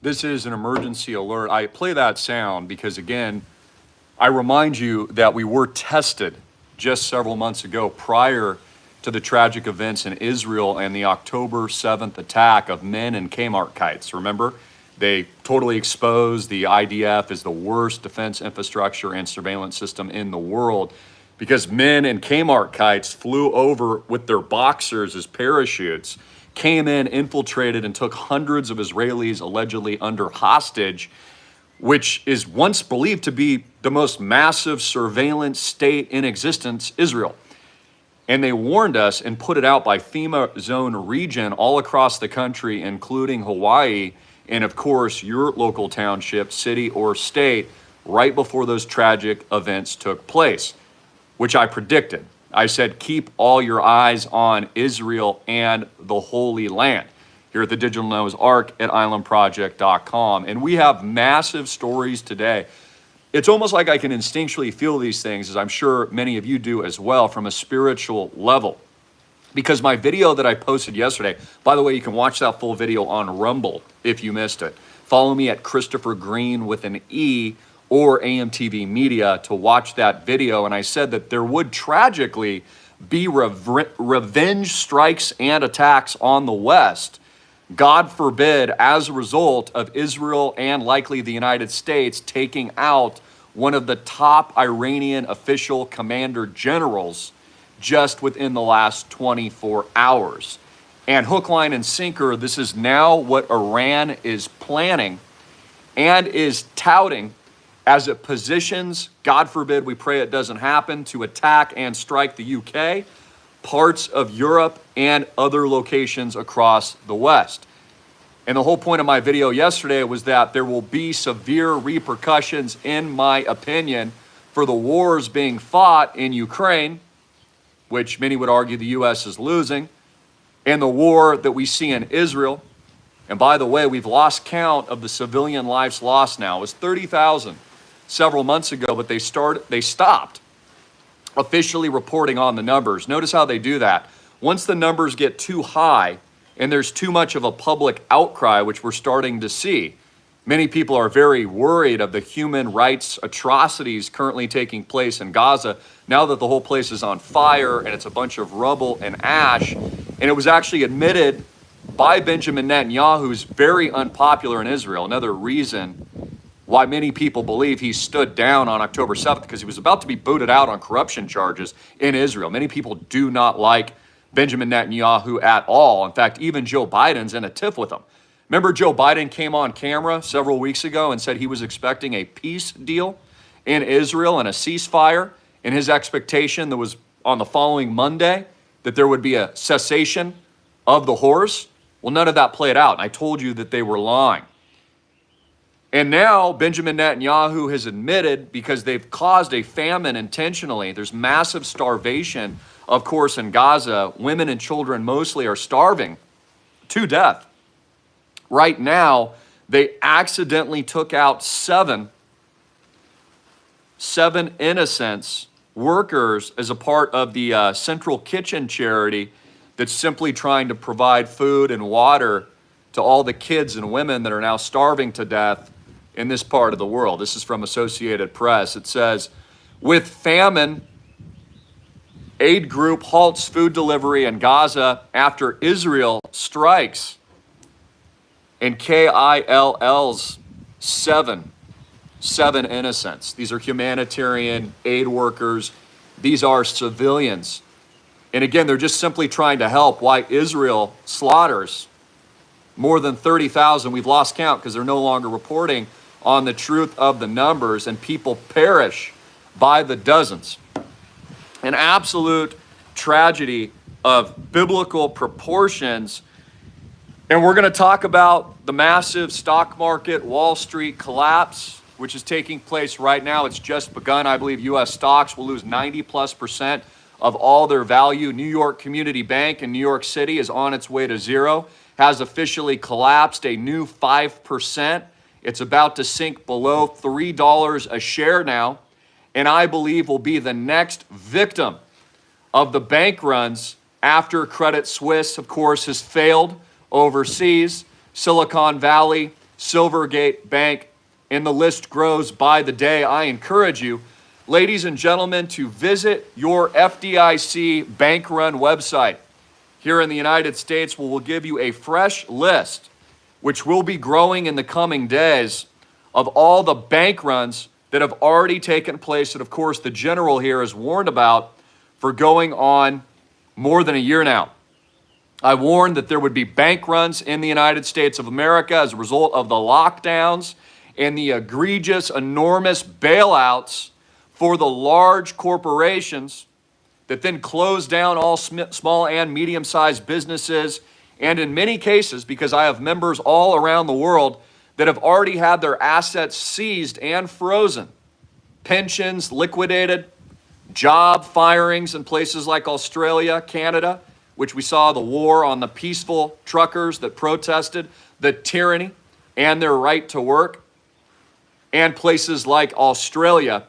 This is an emergency alert. I play that sound because, again, I remind you that we were tested just several months ago prior to the tragic events in Israel and the October 7th attack of men in Kmart kites. Remember? They totally exposed the IDF as the worst defense infrastructure and surveillance system in the world because men in Kmart kites flew over with their boxers as parachutes, came in, infiltrated, and took hundreds of Israelis allegedly under hostage, which is once believed to be the most massive surveillance state in existence, Israel. And they warned us and put it out by FEMA zone region all across the country, including Hawaii, and of course, your local township, city, or state, right before those tragic events took place, which I predicted. I said, keep all your eyes on Israel and the Holy Land here at the Digital Noah's Ark at islandproject.com. And we have massive stories today. It's almost like I can instinctually feel these things, as I'm sure many of you do as well, from a spiritual level. Because my video that I posted yesterday, by the way, you can watch that full video on Rumble if you missed it. Follow me at Christopher Greene with an E or AMTV Media to watch that video. And I said that there would tragically be revenge strikes and attacks on the West, God forbid, as a result of Israel and likely the United States taking out one of the top Iranian official commander generals just within the last 24 hours. And hook, line, and sinker, this is now what Iran is planning and is touting as it positions, God forbid, we pray it doesn't happen, to attack and strike the UK, parts of Europe, and other locations across the West. And the whole point of my video yesterday was that there will be severe repercussions, in my opinion, for the wars being fought in Ukraine, which many would argue the U.S. is losing, and the war that we see in Israel. And by the way, we've lost count of the civilian lives lost now. It was 30,000 several months ago, but they stopped officially reporting on the numbers. Notice how they do that. Once the numbers get too high and there's too much of a public outcry, which we're starting to see, many people are very worried of the human rights atrocities currently taking place in Gaza now that the whole place is on fire and it's a bunch of rubble and ash. And it was actually admitted by Benjamin Netanyahu, who's very unpopular in Israel. Another reason why many people believe he stood down on October 7th, because he was about to be booted out on corruption charges in Israel. Many people do not like Benjamin Netanyahu at all. In fact, even Joe Biden's in a tiff with him. Remember, Joe Biden came on camera several weeks ago and said he was expecting a peace deal in Israel and a ceasefire, and his expectation that was on the following Monday that there would be a cessation of the horrors. Well, none of that played out. And I told you that they were lying. And now Benjamin Netanyahu has admitted, because they've caused a famine intentionally, there's massive starvation, of course, in Gaza. Women and children mostly are starving to death. Right now, they accidentally took out seven innocent workers as a part of the Central Kitchen charity that's simply trying to provide food and water to all the kids and women that are now starving to death in this part of the world. This is from Associated Press. It says, with famine, aid group halts food delivery in Gaza after Israel strikes. And KILL's seven innocents. These are humanitarian aid workers. These are civilians. And again, they're just simply trying to help. Why Israel slaughters more than 30,000. We've lost count because they're no longer reporting on the truth of the numbers, and people perish by the dozens. An absolute tragedy of biblical proportions. And we're going to talk about the massive stock market, Wall Street collapse, which is taking place right now. It's just begun. I believe U.S. stocks will lose 90+% of all their value. New York Community Bank in New York City is on its way to zero, has officially collapsed a new 5%. It's about to sink below $3 a share now, and I believe will be the next victim of the bank runs after Credit Suisse, of course, has failed overseas. Silicon Valley Silvergate Bank, and the list grows by the day. I encourage you, ladies and gentlemen, to visit your FDIC bank-run website here in the United States, where we'll give you a fresh list, which will be growing in the coming days, of all the bank runs that have already taken place, that of course the general here has warned about for going on more than a year now. I warned that there would be bank runs in the United States of America as a result of the lockdowns and the egregious, enormous bailouts for the large corporations that then close down all small and medium-sized businesses. And in many cases, because I have members all around the world that have already had their assets seized and frozen, pensions liquidated, job firings in places like Australia, Canada, which we saw the war on the peaceful truckers that protested the tyranny and their right to work, and places like Australia,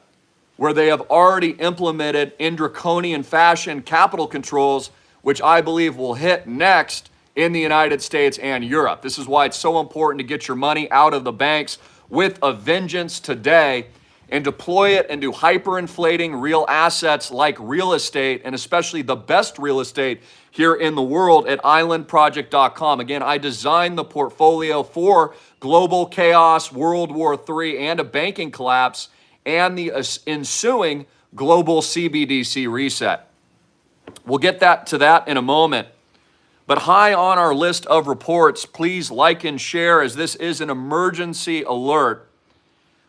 where they have already implemented in draconian fashion capital controls, which I believe will hit next in the United States and Europe. This is why it's so important to get your money out of the banks with a vengeance today and deploy it into hyperinflating real assets like real estate, and especially the best real estate here in the world at islandproject.com. Again, I designed the portfolio for global chaos, World War III, and a banking collapse, and the ensuing global CBDC reset. We'll get to that in a moment. But high on our list of reports, please like and share, as this is an emergency alert.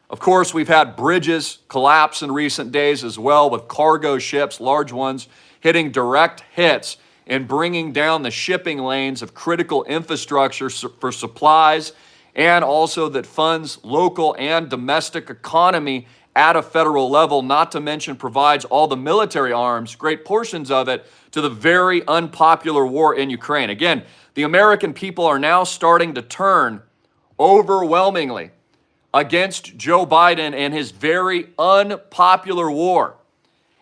Of course, we've had bridges collapse in recent days as well, with cargo ships, large ones, hitting direct hits and bringing down the shipping lanes of critical infrastructure for supplies, and also that funds local and domestic economy at a federal level, not to mention provides all the military arms, great portions of it, to the very unpopular war in Ukraine. Again, the American people are now starting to turn overwhelmingly against Joe Biden and his very unpopular war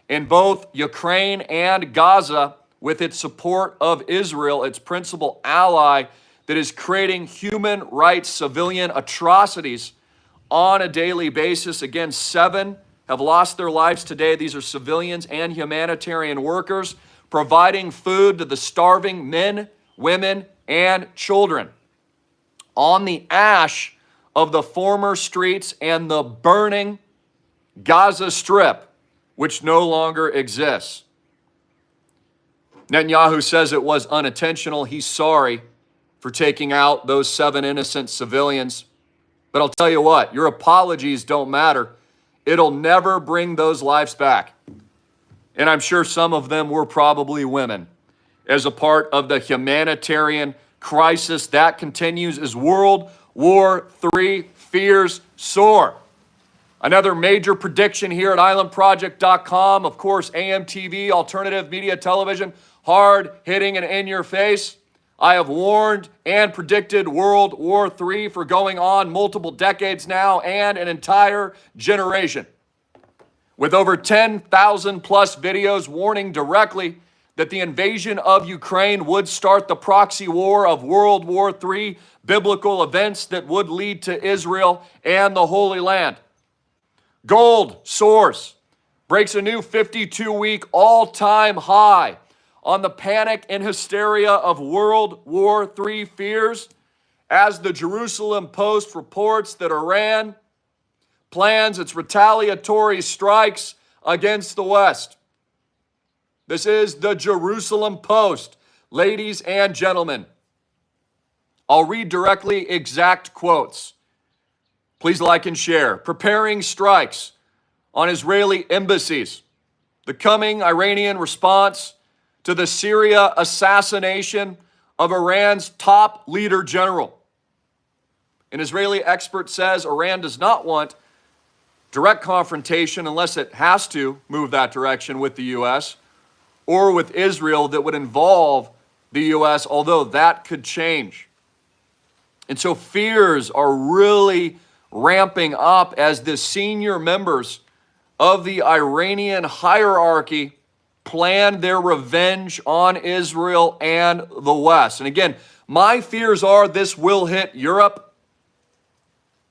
in both Ukraine and Gaza, with its support of Israel, its principal ally, that is creating human rights, civilian atrocities on a daily basis. Again, 7 have lost their lives today. These are civilians and humanitarian workers providing food to the starving men, women, and children on the ash of the former streets and the burning Gaza Strip, which no longer exists. Netanyahu says it was unintentional. He's sorry for taking out those 7 innocent civilians. But I'll tell you what, your apologies don't matter. It'll never bring those lives back. And I'm sure some of them were probably women, as a part of the humanitarian crisis that continues as World War III fears soar. Another major prediction here at islandproject.com, of course, AMTV, alternative media television, hard hitting and in your face. I have warned and predicted World War III for going on multiple decades now, and an entire generation, with over 10,000 plus videos warning directly that the invasion of Ukraine would start the proxy war of World War III, biblical events that would lead to Israel and the Holy Land. Gold source breaks a new 52-week all-time high on the panic and hysteria of World War III fears, as the Jerusalem Post reports that Iran plans its retaliatory strikes against the West. This is the Jerusalem Post, ladies and gentlemen. I'll read directly exact quotes. Please like and share. Preparing strikes on Israeli embassies. The coming Iranian response to the Syria assassination of Iran's top leader general. An Israeli expert says Iran does not want direct confrontation unless it has to move that direction with the U.S. or with Israel that would involve the U.S., although that could change. And so fears are really ramping up as the senior members of the Iranian hierarchy plan their revenge on Israel and the West. And again, my fears are this will hit Europe,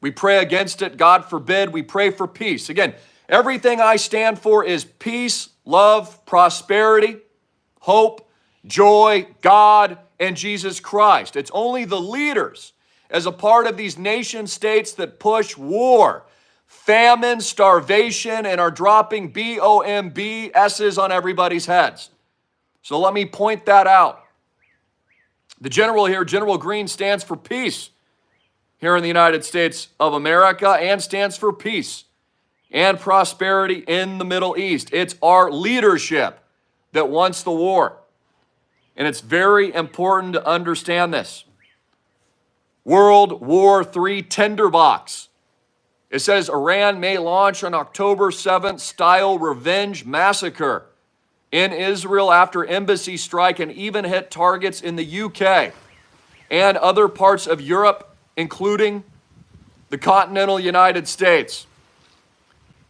We pray against it. God forbid. We pray for peace. Again, everything I stand for is peace, love, prosperity, hope, joy, God, and Jesus Christ. It's only the leaders as a part of these nation states that push war, famine, starvation, and are dropping B-O-M-B-S's on everybody's heads. So let me point that out. The general here, General Greene, stands for peace here in the United States of America and stands for peace and prosperity in the Middle East. It's our leadership that wants the war. And it's very important to understand this. World War III tinderbox. It says Iran may launch an October 7th style revenge massacre in Israel after embassy strike and even hit targets in the UK and other parts of Europe, including the continental United States.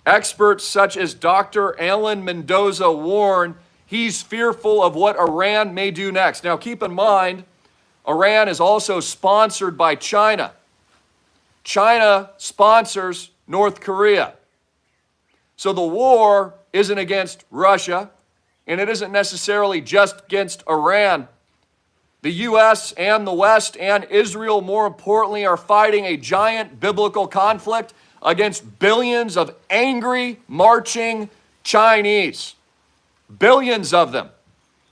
Experts such as Dr. Alan Mendoza warn he's fearful of what Iran may do next. Now, keep in mind, Iran is also sponsored by China. China sponsors North Korea. So the war isn't against Russia, and it isn't necessarily just against Iran. The U.S. and the West and Israel, more importantly, are fighting a giant biblical conflict against billions of angry, marching Chinese. Billions of them,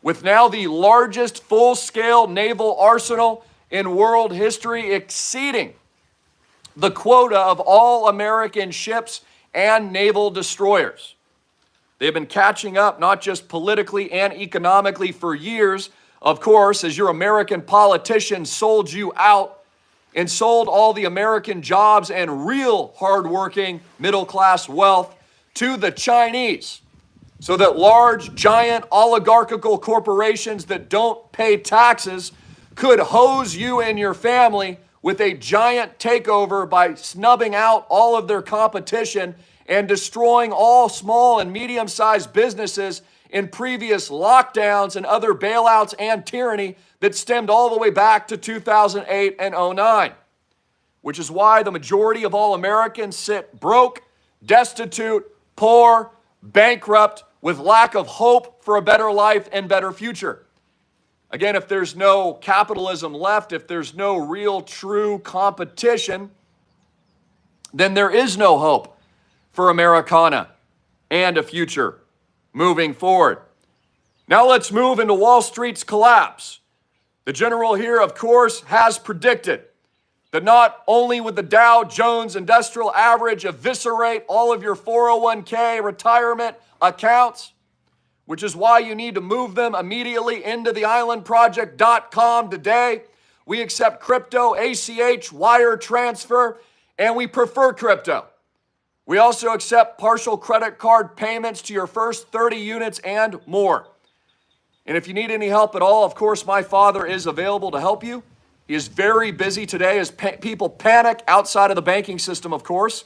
with now the largest full-scale naval arsenal in world history, exceeding the quota of all American ships and naval destroyers. They've been catching up not just politically and economically for years, of course, as your American politicians sold you out and sold all the American jobs and real hardworking middle-class wealth to the Chinese, so that large, giant, oligarchical corporations that don't pay taxes could hose you and your family with a giant takeover by snubbing out all of their competition and destroying all small and medium-sized businesses in previous lockdowns and other bailouts and tyranny that stemmed all the way back to 2008 and 2009, which is why the majority of all Americans sit broke, destitute, poor, bankrupt, with lack of hope for a better life and better future. Again, if there's no capitalism left, if there's no real true competition, then there is no hope for Americana and a future moving forward. Now let's move into Wall Street's collapse. The general here, of course, has predicted that not only would the Dow Jones Industrial Average eviscerate all of your 401k retirement accounts, which is why you need to move them immediately into theislandproject.com today. We accept crypto, ACH, wire transfer, and we prefer crypto. We also accept partial credit card payments to your first 30 units and more. And if you need any help at all, of course, my father is available to help you. He is very busy today as people panic outside of the banking system, of course,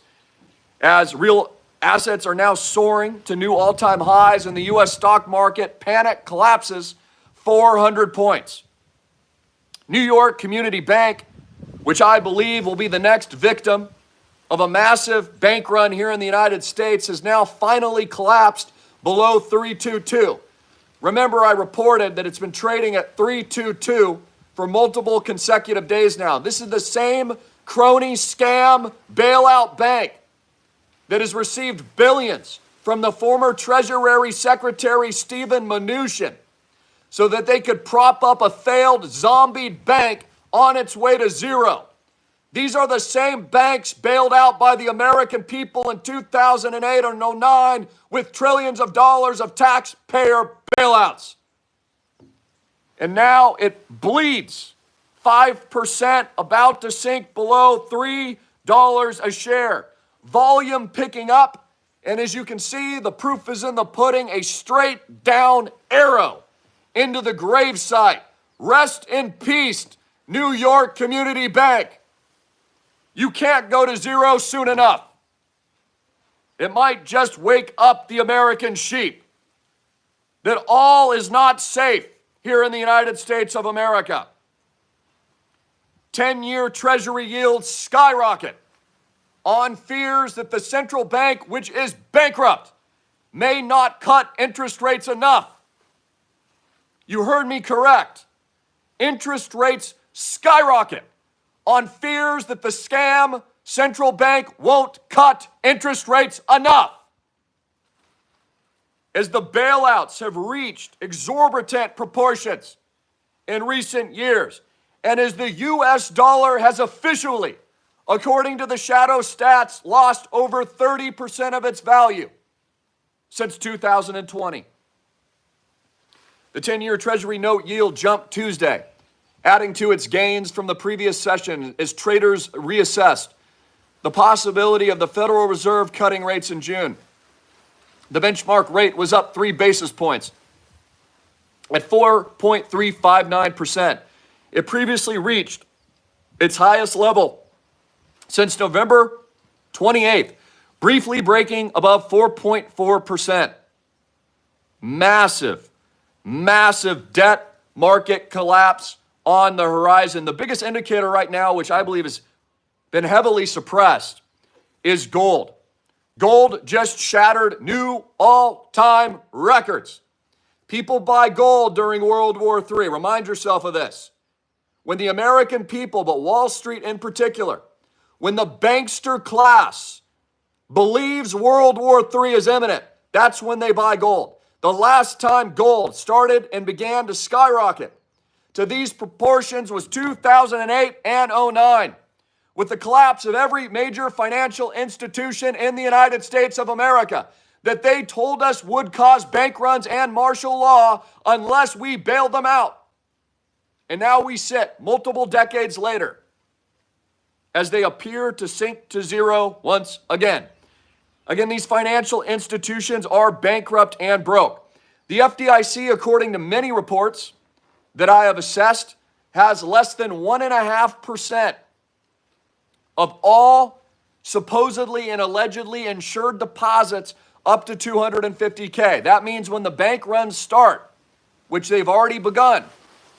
as real assets are now soaring to new all-time highs in the U.S. stock market. Panic collapses 400 points. New York Community Bank, which I believe will be the next victim of a massive bank run here in the United States, has now finally collapsed below 322. Remember, I reported that it's been trading at 322 for multiple consecutive days now. This is the same crony scam bailout bank that has received billions from the former Treasury Secretary Steven Mnuchin so that they could prop up a failed zombied bank on its way to zero. These are the same banks bailed out by the American people in 2008 and 2009 with trillions of dollars of taxpayer bailouts. And now it bleeds 5%, about to sink below $3 a share. Volume picking up, and as you can see, the proof is in the pudding, a straight down arrow into the gravesite. Rest in peace, New York Community Bank. You can't go to zero soon enough. It might just wake up the American sheep that all is not safe here in the United States of America. 10-year Treasury yields skyrocket on fears that the central bank, which is bankrupt, may not cut interest rates enough. You heard me correct. Interest rates skyrocket on fears that the scam central bank won't cut interest rates enough. As the bailouts have reached exorbitant proportions in recent years, and as the US dollar has officially, according to the shadow stats, lost over 30% of its value since 2020. The 10-year Treasury note yield jumped Tuesday, adding to its gains from the previous session as traders reassessed the possibility of the Federal Reserve cutting rates in June. The benchmark rate was up 3 basis points at 4.359%. It previously reached its highest level since November 28th, briefly breaking above 4.4%. Massive debt market collapse on the horizon. The biggest indicator right now, which I believe has been heavily suppressed, is gold. Gold just shattered new all-time records. People buy gold during World War III. Remind yourself of this. When the American people, but Wall Street in particular, when the bankster class believes World War III is imminent, that's when they buy gold. The last time gold started and began to skyrocket to these proportions was 2008 and 2009. With the collapse of every major financial institution in the United States of America that they told us would cause bank runs and martial law unless we bailed them out. And now we sit multiple decades later as they appear to sink to zero once again. Again, these financial institutions are bankrupt and broke. The FDIC, according to many reports that I have assessed, has less than 1.5% of all supposedly and allegedly insured deposits up to $250K. That means when the bank runs start, which they've already begun,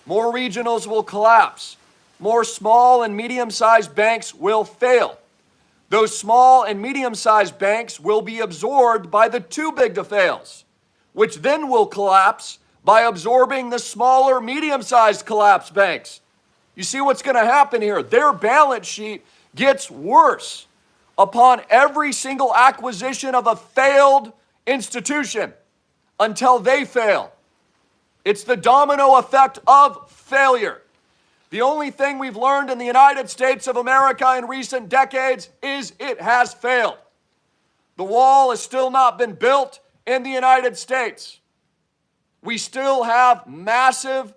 more regionals will collapse. More small and medium-sized banks will fail. Those small and medium-sized banks will be absorbed by the too big to fails, which then will collapse by absorbing the smaller, medium-sized collapsed banks. You see what's going to happen here? Their balance sheet gets worse upon every single acquisition of a failed institution until they fail. It's the domino effect of failure. The only thing we've learned in the United States of America in recent decades is it has failed. The wall has still not been built in the United States. We still have massive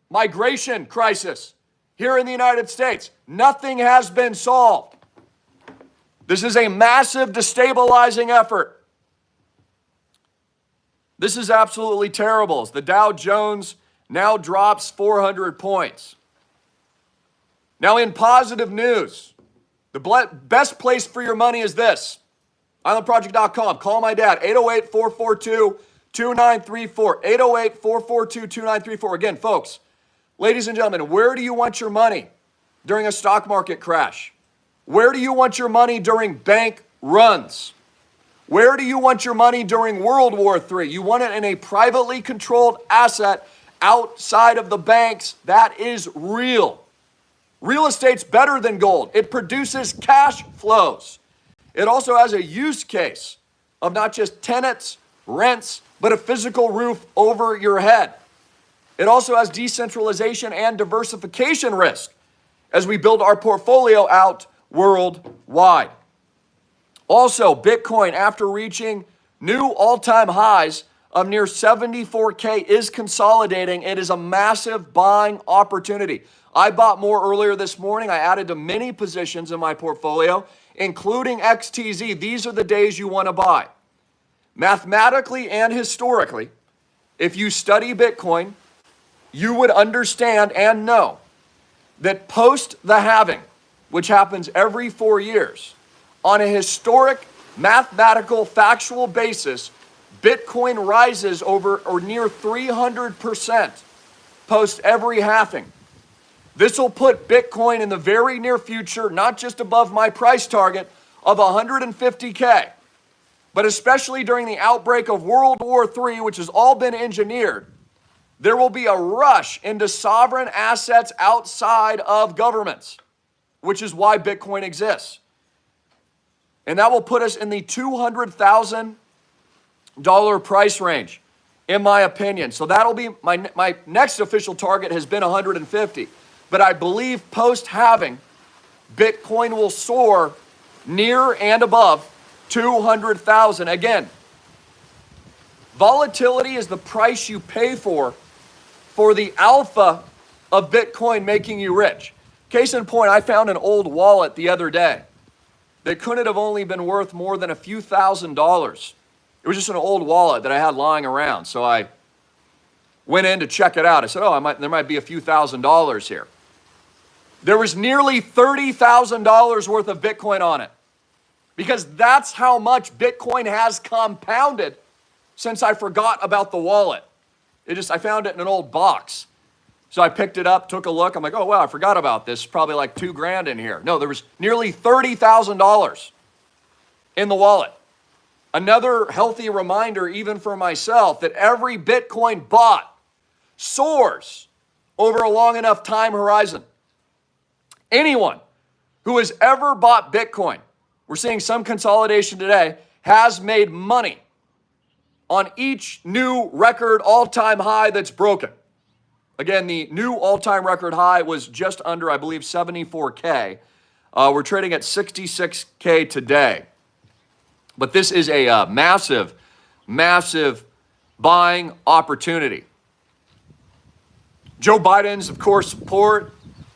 migration crisis here in the United States. Nothing has been solved. This is a massive destabilizing effort. This is absolutely terrible. As the Dow Jones now drops 400 points. Now, in positive news, the best place for your money is this. IslandProject.com. Call my dad, 808-442-2934. 808-442-2934. Again, folks, ladies and gentlemen, where do you want your money during a stock market crash? Where do you want your money during bank runs? Where do you want your money during World War III? You want it in a privately controlled asset outside of the banks. That is real. Real estate's better than gold. It produces cash flows. It also has a use case of not just tenants, rents, but a physical roof over your head. It also has decentralization and diversification risk as we build our portfolio out worldwide. Also, Bitcoin, after reaching new all-time highs of near 74K, is consolidating. It is a massive buying opportunity. I bought more earlier this morning. I added to many positions in my portfolio, including XTZ. These are the days you want to buy. Mathematically and historically, if you study Bitcoin, you would understand and know that post the halving, which happens every 4 years, on a historic, mathematical, factual basis, Bitcoin rises over or near 300% post every halving. This will put Bitcoin in the very near future, not just above my price target of 150K, but especially during the outbreak of World War III, which has all been engineered, there will be a rush into sovereign assets outside of governments, which is why Bitcoin exists. And that will put us in the $200,000 price range, in my opinion. So that'll be my next official target has been 150. But I believe post-halving, Bitcoin will soar near and above 200,000. Again, volatility is the price you pay for the alpha of Bitcoin making you rich. Case in point, I found an old wallet the other day that couldn't have only been worth more than a few $1,000s. It was just an old wallet that I had lying around. So I went in to check it out. I said, there might be a few $1,000s here. There was nearly $30,000 worth of Bitcoin on it, because that's how much Bitcoin has compounded since I forgot about the wallet. I found it in an old box. So I picked it up, took a look. I'm like, oh, wow, I forgot about this. Probably like $2,000 in here. No, there was nearly $30,000 in the wallet. Another healthy reminder, even for myself, that every Bitcoin bought soars over a long enough time horizon. Anyone who has ever bought Bitcoin, we're seeing some consolidation today, has made money on each new record all-time high that's broken. Again, the new all-time record high was just under, I believe, 74K. We're trading at 66K today. But this is a massive, massive buying opportunity. Joe Biden's, of course, support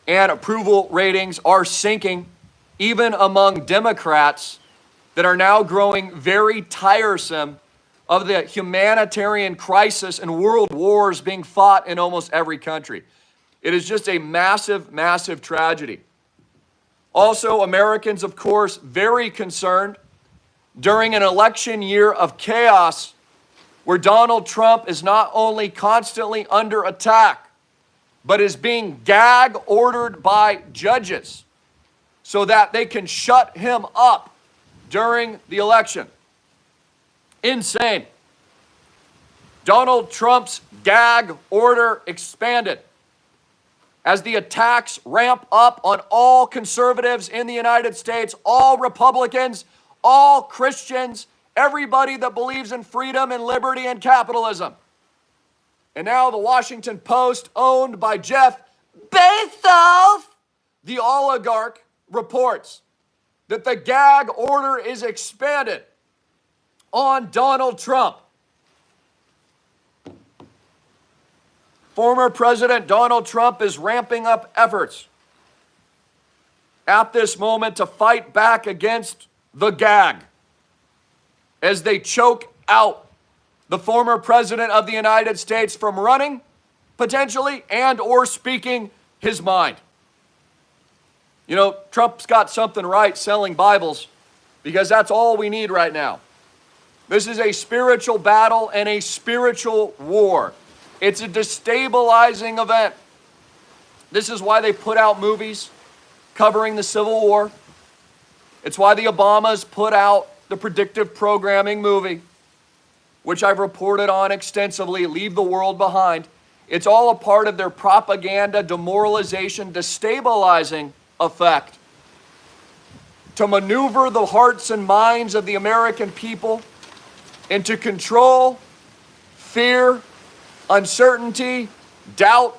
and approval ratings are sinking, even among Democrats that are now growing very tiresome of the humanitarian crisis and world wars being fought in almost every country. It is just a massive, massive tragedy. Also, Americans, of course, very concerned during an election year of chaos where Donald Trump is not only constantly under attack, but is being gag ordered by judges so that they can shut him up during the election. Insane. Donald Trump's gag order expanded as the attacks ramp up on all conservatives in the United States, all Republicans, all Christians, everybody that believes in freedom and liberty and capitalism. And now the Washington Post, owned by Jeff Bezos, the oligarch, reports that the gag order is expanded on Donald Trump. Former President Donald Trump is ramping up efforts at this moment to fight back against the gag as they choke out the former president of the United States from running, potentially, and or speaking his mind. You know, Trump's got something right selling Bibles, because that's all we need right now. This is a spiritual battle and a spiritual war. It's a destabilizing event. This is why they put out movies covering the Civil War. It's why the Obamas put out the predictive programming movie, which I've reported on extensively, Leave the World Behind. It's all a part of their propaganda, demoralization, destabilizing effect to maneuver the hearts and minds of the American people into control, fear, uncertainty, doubt,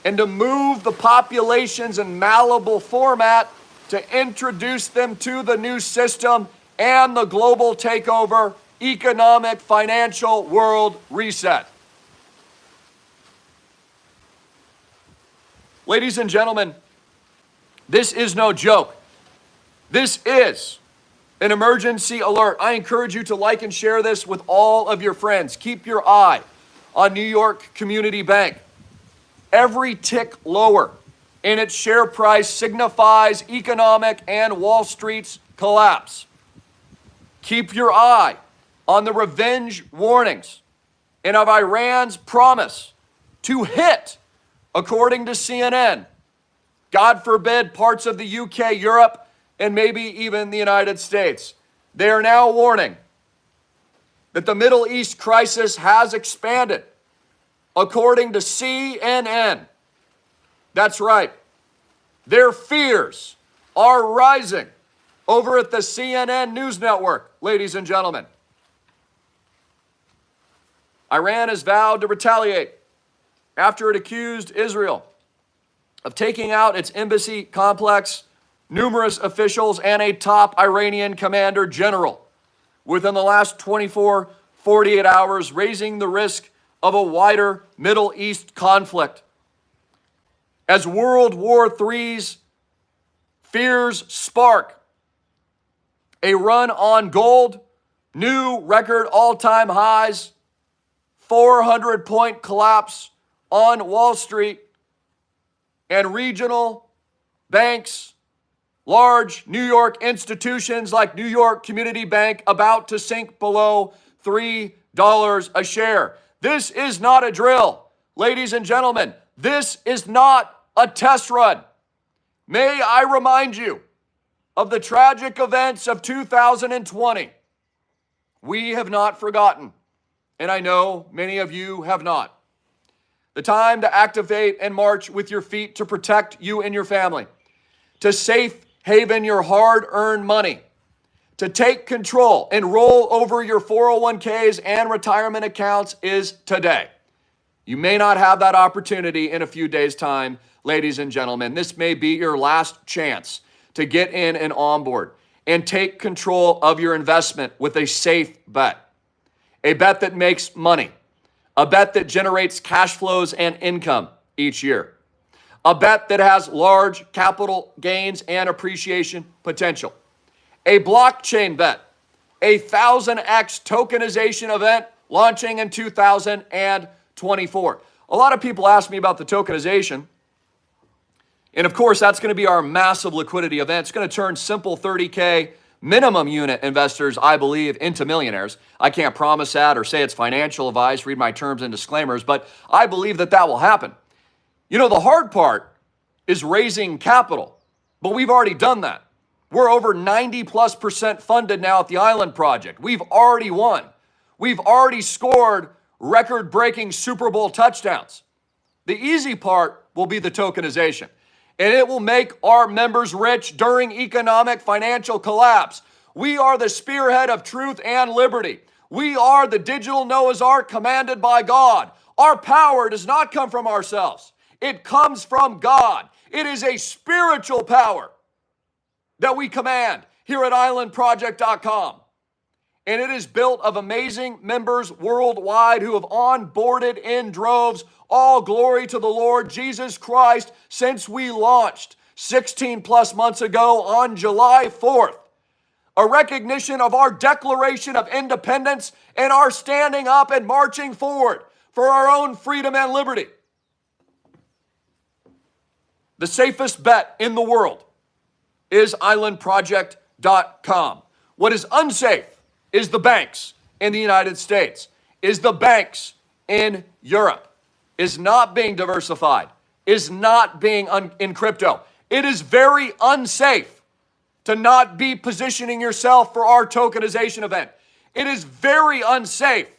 and to move the populations in malleable format to introduce them to the new system and the global takeover, economic, financial world reset. Ladies and gentlemen, this is no joke. This is an emergency alert. I encourage you to like and share this with all of your friends. Keep your eye on New York Community Bank. Every tick lower in its share price signifies economic and Wall Street's collapse. Keep your eye on the revenge warnings and of Iran's promise to hit according to CNN, God forbid, parts of the UK, Europe, and maybe even the United States. They are now warning that the Middle East crisis has expanded, according to CNN. That's right. Their fears are rising over at the CNN News Network, ladies and gentlemen. Iran has vowed to retaliate after it accused Israel of taking out its embassy complex, numerous officials, and a top Iranian commander general within the last 48 hours, raising the risk of a wider Middle East conflict. As World War III's fears spark, a run on gold, new record all-time highs, 400-point collapse on Wall Street, and regional banks, large New York institutions like New York Community Bank about to sink below $3 a share. This is not a drill, ladies and gentlemen. This is not a test run. May I remind you of the tragic events of 2020. We have not forgotten, and I know many of you have not. The time to activate and march with your feet to protect you and your family, to safe haven your hard-earned money, to take control and roll over your 401ks and retirement accounts is today. You may not have that opportunity in a few days' time, ladies and gentlemen. This may be your last chance to get in and on board and take control of your investment with a safe bet. A bet that makes money. A bet that generates cash flows and income each year. A bet that has large capital gains and appreciation potential. A blockchain bet. A 1,000x tokenization event launching in 2024. A lot of people ask me about the tokenization. And of course, that's going to be our massive liquidity event. It's going to turn simple 30K minimum unit investors, I believe, into millionaires. I can't promise that or say it's financial advice, read my terms and disclaimers, but I believe that that will happen. You know, the hard part is raising capital, but we've already done that. We're over 90+% funded now at the Island Project. We've already won. We've already scored record-breaking Super Bowl touchdowns. The easy part will be the tokenization. And it will make our members rich during economic financial collapse. We are the spearhead of truth and liberty. We are the digital Noah's Ark commanded by God. Our power does not come from ourselves. It comes from God. It is a spiritual power that we command here at islandproject.com. And it is built of amazing members worldwide who have onboarded in droves. All glory to the Lord Jesus Christ since we launched 16 plus months ago on July 4th. A recognition of our Declaration of Independence and our standing up and marching forward for our own freedom and liberty. The safest bet in the world is islandproject.com. What is unsafe is the banks in the United States, is the banks in Europe, is not being diversified, is not being in crypto. It is very unsafe to not be positioning yourself for our tokenization event. It is very unsafe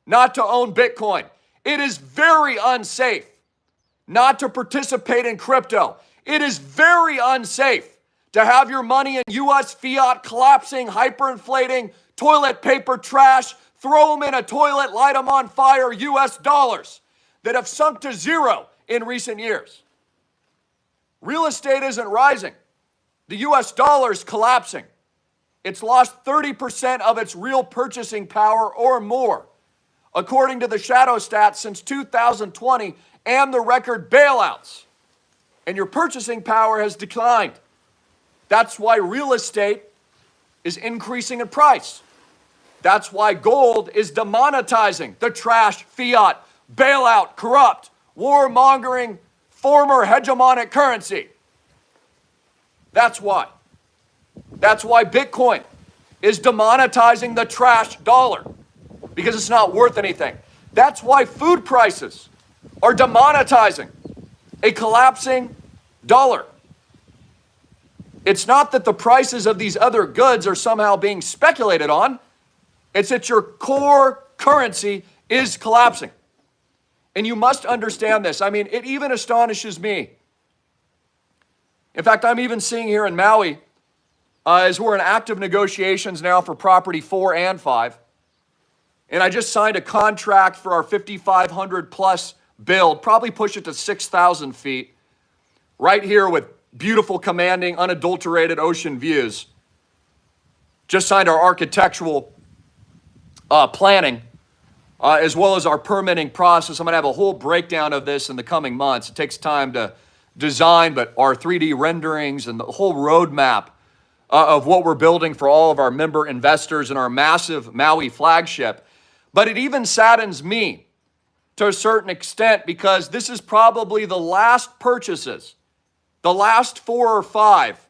not to own Bitcoin. It is very unsafe not to participate in crypto. It is very unsafe to have your money in U.S. fiat collapsing, hyperinflating, toilet paper trash, throw them in a toilet, light them on fire, U.S. dollars that have sunk to zero in recent years. Real estate isn't rising. The U.S. dollar is collapsing. It's lost 30% of its real purchasing power or more, according to the shadow stats since 2020 and the record bailouts. And your purchasing power has declined. That's why real estate is increasing in price. That's why gold is demonetizing the trash, fiat, bailout, corrupt, warmongering, former hegemonic currency. That's why. That's why Bitcoin is demonetizing the trash dollar, because it's not worth anything. That's why food prices are demonetizing a collapsing dollar. It's not that the prices of these other goods are somehow being speculated on. It's that your core currency is collapsing. And you must understand this. I mean, it even astonishes me. In fact, I'm even seeing here in Maui, as we're in active negotiations now for property 4 and 5, and I just signed a contract for our 5,500 plus build, probably push it to 6,000 feet, right here with beautiful, commanding, unadulterated ocean views. Just signed our architectural planning, as well as our permitting process. I'm going to have a whole breakdown of this in the coming months. It takes time to design, but our 3D renderings and the whole roadmap of what we're building for all of our member investors and our massive Maui flagship. But it even saddens me to a certain extent because this is probably the last purchases, the last 4 or 5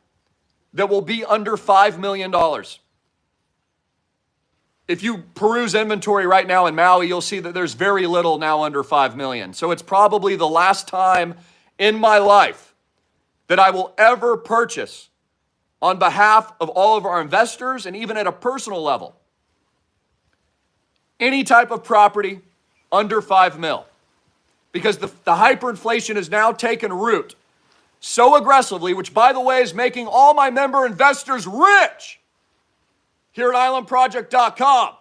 that will be under $5 million. If you peruse inventory right now in Maui, you'll see that there's very little now under 5 million. So it's probably the last time in my life that I will ever purchase on behalf of all of our investors and even at a personal level any type of property under 5 mil. Because the hyperinflation has now taken root so aggressively, which by the way is making all my member investors rich here at islandproject.com,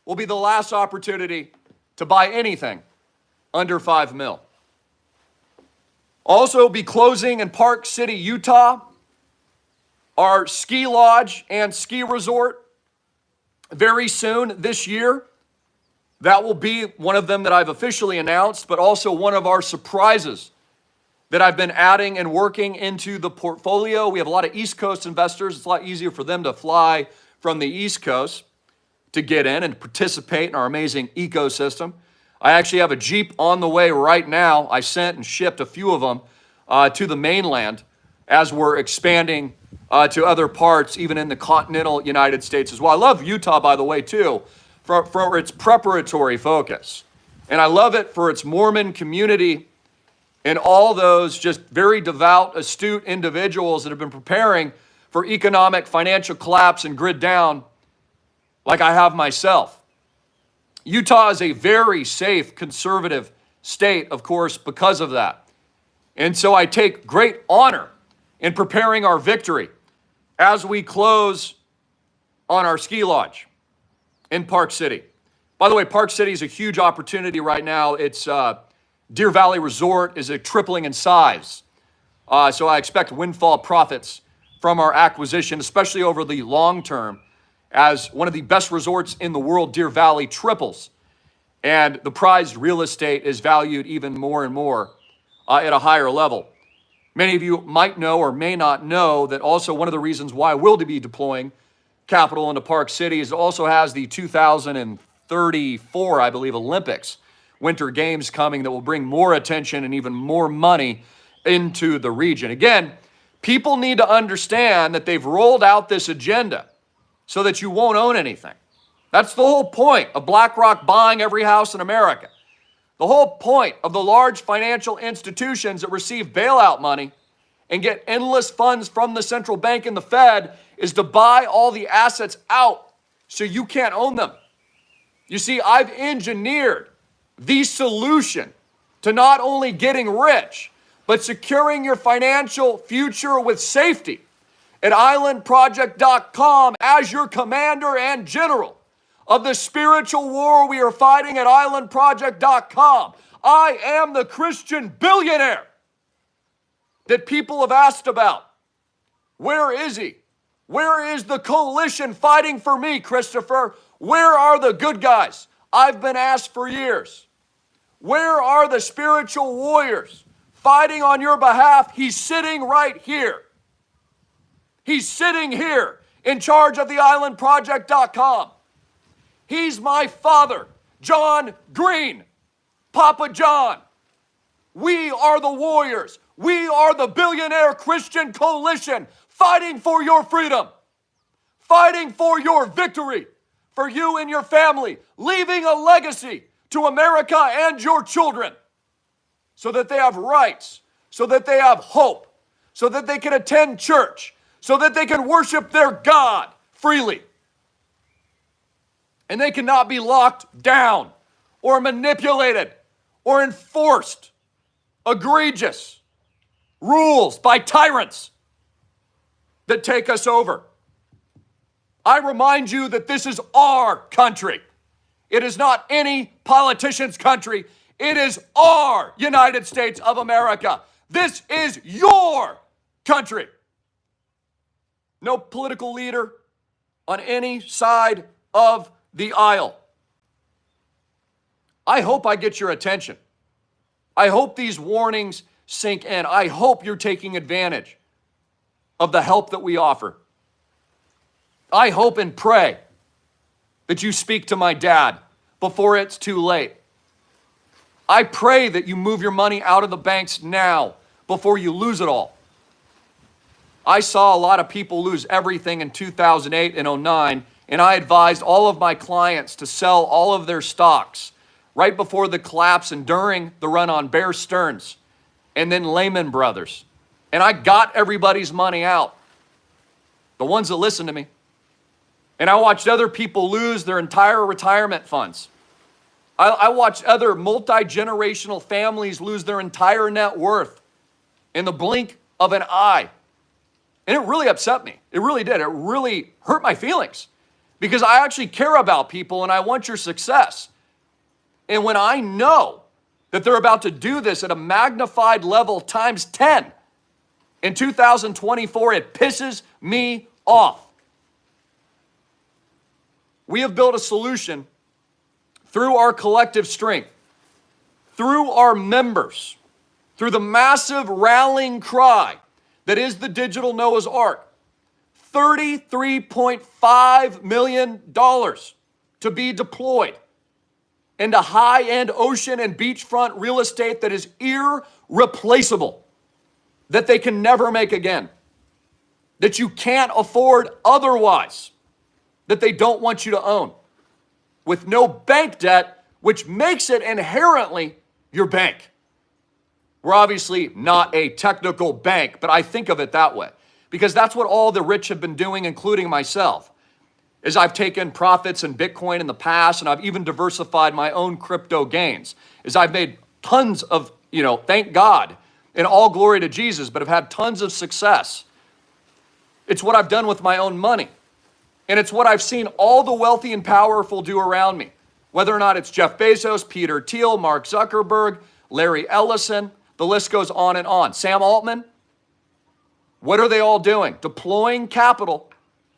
will be the last opportunity to buy anything under 5 mil. Also be closing in Park City, Utah, our ski lodge and ski resort very soon this year. That will be one of them that I've officially announced, but also one of our surprises that I've been adding and working into the portfolio. We have a lot of East Coast investors. It's a lot easier for them to fly from the East Coast to get in and participate in our amazing ecosystem. I actually have a Jeep on the way right now. I sent and shipped a few of them to the mainland as we're expanding to other parts, even in the continental United States as well. I love Utah, by the way, too, for its preparatory focus. And I love it for its Mormon community and all those just very devout, astute individuals that have been preparing for economic, financial collapse and grid down like I have myself. Utah is a very safe, conservative state, of course, because of that. And so I take great honor in preparing our victory as we close on our ski lodge in Park City. By the way, Park City is a huge opportunity right now. It's Deer Valley Resort is a tripling in size. So I expect windfall profits from our acquisition, especially over the long term, as one of the best resorts in the world, Deer Valley, triples. And the prized real estate is valued even more and more at a higher level. Many of you might know or may not know that also one of the reasons why we'll be deploying capital into Park City is it also has the 2034, I believe, Olympics, Winter Games coming that will bring more attention and even more money into the region. Again, people need to understand that they've rolled out this agenda so that you won't own anything. That's the whole point of BlackRock buying every house in America. The whole point of the large financial institutions that receive bailout money and get endless funds from the central bank and the Fed is to buy all the assets out so you can't own them. You see, I've engineered the solution to not only getting rich, but securing your financial future with safety at islandproject.com as your commander and general of the spiritual war we are fighting at islandproject.com. I am the Christian billionaire that people have asked about. Where is he? Where is the coalition fighting for me, Christopher? Where are the good guys? I've been asked for years. Where are the spiritual warriors fighting on your behalf? He's sitting right here. He's sitting here in charge of the islandproject.com. He's my father, John Greene, Papa John. We are the warriors. We are the billionaire Christian coalition fighting for your freedom, fighting for your victory, for you and your family, leaving a legacy to America and your children. so that they have rights, so that they have hope, so that they can attend church, so that they can worship their God freely. And they cannot be locked down or manipulated or enforced egregious rules by tyrants that take us over. I remind you that this is our country. It is not any politician's country. It is our United States of America. This is your country. No political leader on any side of the aisle. I hope I get your attention. I hope these warnings sink in. I hope you're taking advantage of the help that we offer. I hope and pray that you speak to my dad before it's too late. I pray that you move your money out of the banks now before you lose it all. I saw a lot of people lose everything in 2008 and 2009, and I advised all of my clients to sell all of their stocks right before the collapse and during the run on Bear Stearns and then Lehman Brothers. And I got everybody's money out, the ones that listened to me. And I watched other people lose their entire retirement funds. I watched other multi-generational families lose their entire net worth in the blink of an eye. And it really upset me. It really did. It really hurt my feelings because I actually care about people and I want your success. And when I know that they're about to do this at a magnified level times 10 in 2024, it pisses me off. We have built a solution through our collective strength, through our members, through the massive rallying cry that is the digital Noah's Ark, $33.5 million to be deployed into high-end ocean and beachfront real estate that is irreplaceable, that they can never make again, that you can't afford otherwise, that they don't want you to own, with no bank debt, which makes it inherently your bank. We're obviously not a technical bank, but I think of it that way because that's what all the rich have been doing, including myself, is I've taken profits in Bitcoin in the past and I've even diversified my own crypto gains, is I've made tons of, thank God, and all glory to Jesus, but I've had tons of success. It's what I've done with my own money. And it's what I've seen all the wealthy and powerful do around me, whether or not it's Jeff Bezos, Peter Thiel, Mark Zuckerberg, Larry Ellison, the list goes on and on. Sam Altman, what are they all doing? Deploying capital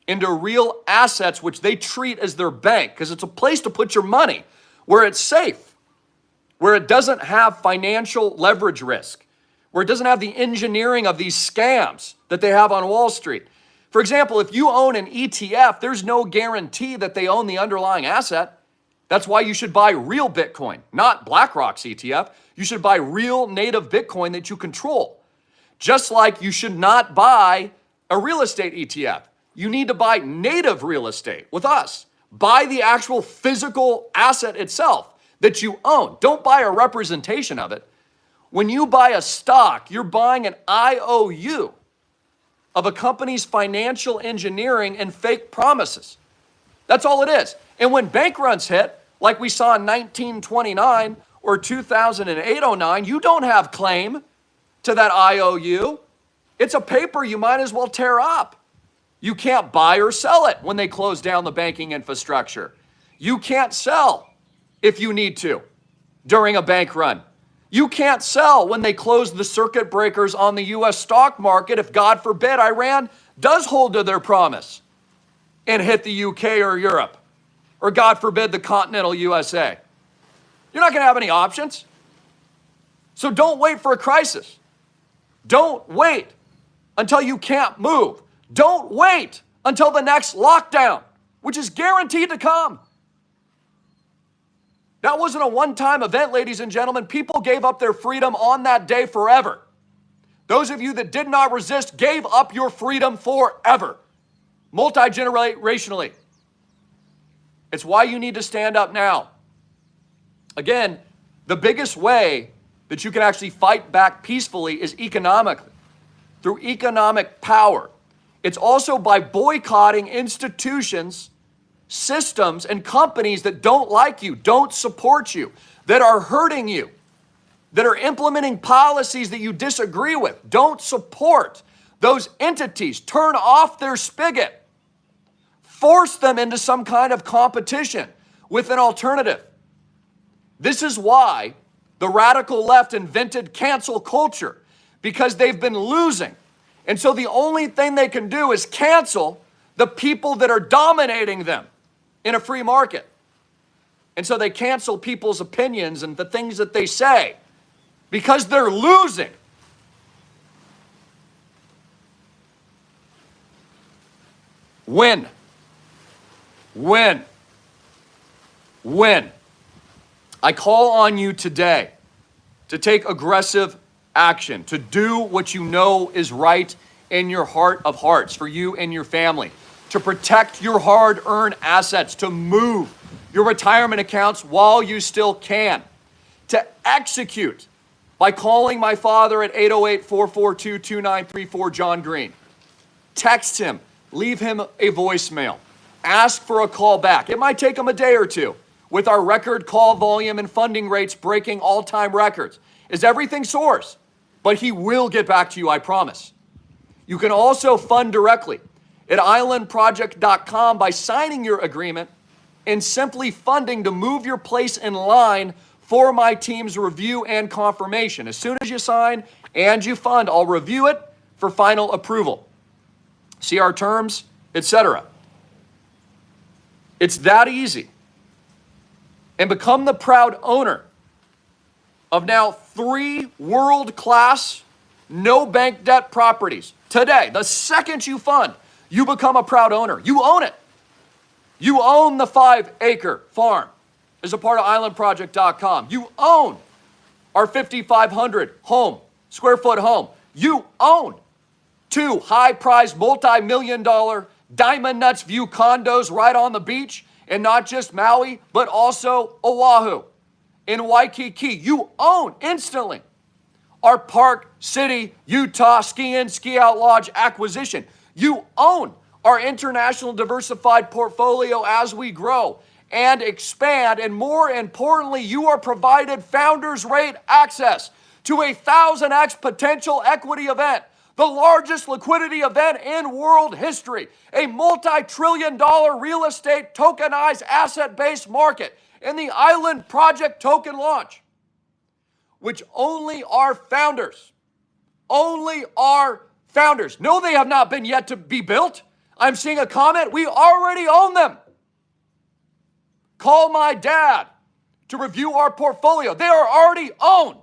into real assets, which they treat as their bank, because it's a place to put your money where it's safe, where it doesn't have financial leverage risk, where it doesn't have the engineering of these scams that they have on Wall Street. For example, if you own an ETF, there's no guarantee that they own the underlying asset. That's why you should buy real Bitcoin, not BlackRock's ETF. You should buy real native Bitcoin that you control. Just like you should not buy a real estate ETF. You need to buy native real estate with us. Buy the actual physical asset itself that you own. Don't buy a representation of it. When you buy a stock, you're buying an IOU of a company's financial engineering and fake promises. That's all it is. And when bank runs hit, like we saw in 1929 or 2008-09, you don't have claim to that IOU. It's a paper you might as well tear up. You can't buy or sell it when they close down the banking infrastructure. You can't sell if you need to during a bank run. You can't sell when they close the circuit breakers on the U.S. stock market if, God forbid, Iran does hold to their promise and hit the U.K. or Europe, or God forbid, the continental USA. You're not going to have any options. So don't wait for a crisis. Don't wait until you can't move. Don't wait until the next lockdown, which is guaranteed to come. That wasn't a one-time event, ladies and gentlemen. People gave up their freedom on that day forever. Those of you that did not resist gave up your freedom forever, multi-generationally. It's why you need to stand up now. Again, the biggest way that you can actually fight back peacefully is economically, through economic power. It's also by boycotting institutions, systems, and companies that don't like you, don't support you, that are hurting you, that are implementing policies that you disagree with. Don't support those entities. Turn off their spigot. Force them into some kind of competition with an alternative. This is why the radical left invented cancel culture, because they've been losing. And so the only thing they can do is cancel the people that are dominating them in a free market. And so they cancel people's opinions and the things that they say because they're losing. Win. I call on you today to take aggressive action, to do what you know is right in your heart of hearts for you and your family, to protect your hard-earned assets, to move your retirement accounts while you still can, to execute by calling my father at 808-442-2934, John Greene. Text him, leave him a voicemail, ask for a call back. It might take him a day or two with our record call volume and funding rates breaking all-time records as everything soars. But he will get back to you, I promise. You can also fund directly at islandproject.com by signing your agreement and simply funding to move your place in line for my team's review and confirmation. As soon as you sign and you fund, I'll review it for final approval. See our terms, etc. It's that easy. And become the proud owner of now 3 world-class, no bank debt properties. Today, the second you fund, you become a proud owner. You own it. You own the 5-acre farm as a part of islandproject.com. You own our 5,500 square foot home. You own 2 high-priced, multi-million-dollar Diamond Nuts View condos right on the beach, and not just Maui, but also Oahu. In Waikiki, you own instantly our Park City, Utah ski-in, ski-out lodge acquisition. You own our international diversified portfolio as we grow and expand. And more importantly, you are provided founders rate access to a 1,000x potential equity event, the largest liquidity event in world history, a multi-trillion-dollar real estate tokenized asset-based market, in the Island Project token launch, which only our founders, no, they have not been yet to be built. I'm seeing a comment, we already own them. Call my dad to review our portfolio. They are already owned.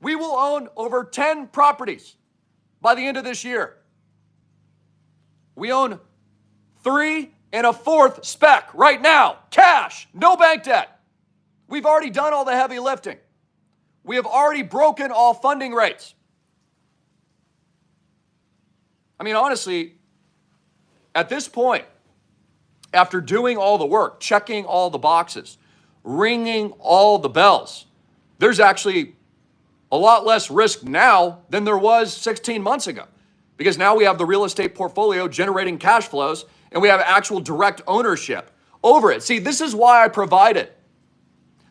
We will own over 10 properties by the end of this year. We own 3 and a 4th spec right now, cash, no bank debt. We've already done all the heavy lifting. We have already broken all funding rates. I mean, honestly, at this point, after doing all the work, checking all the boxes, ringing all the bells, there's actually a lot less risk now than there was 16 months ago, because now we have the real estate portfolio generating cash flows and we have actual direct ownership over it. See, this is why I provided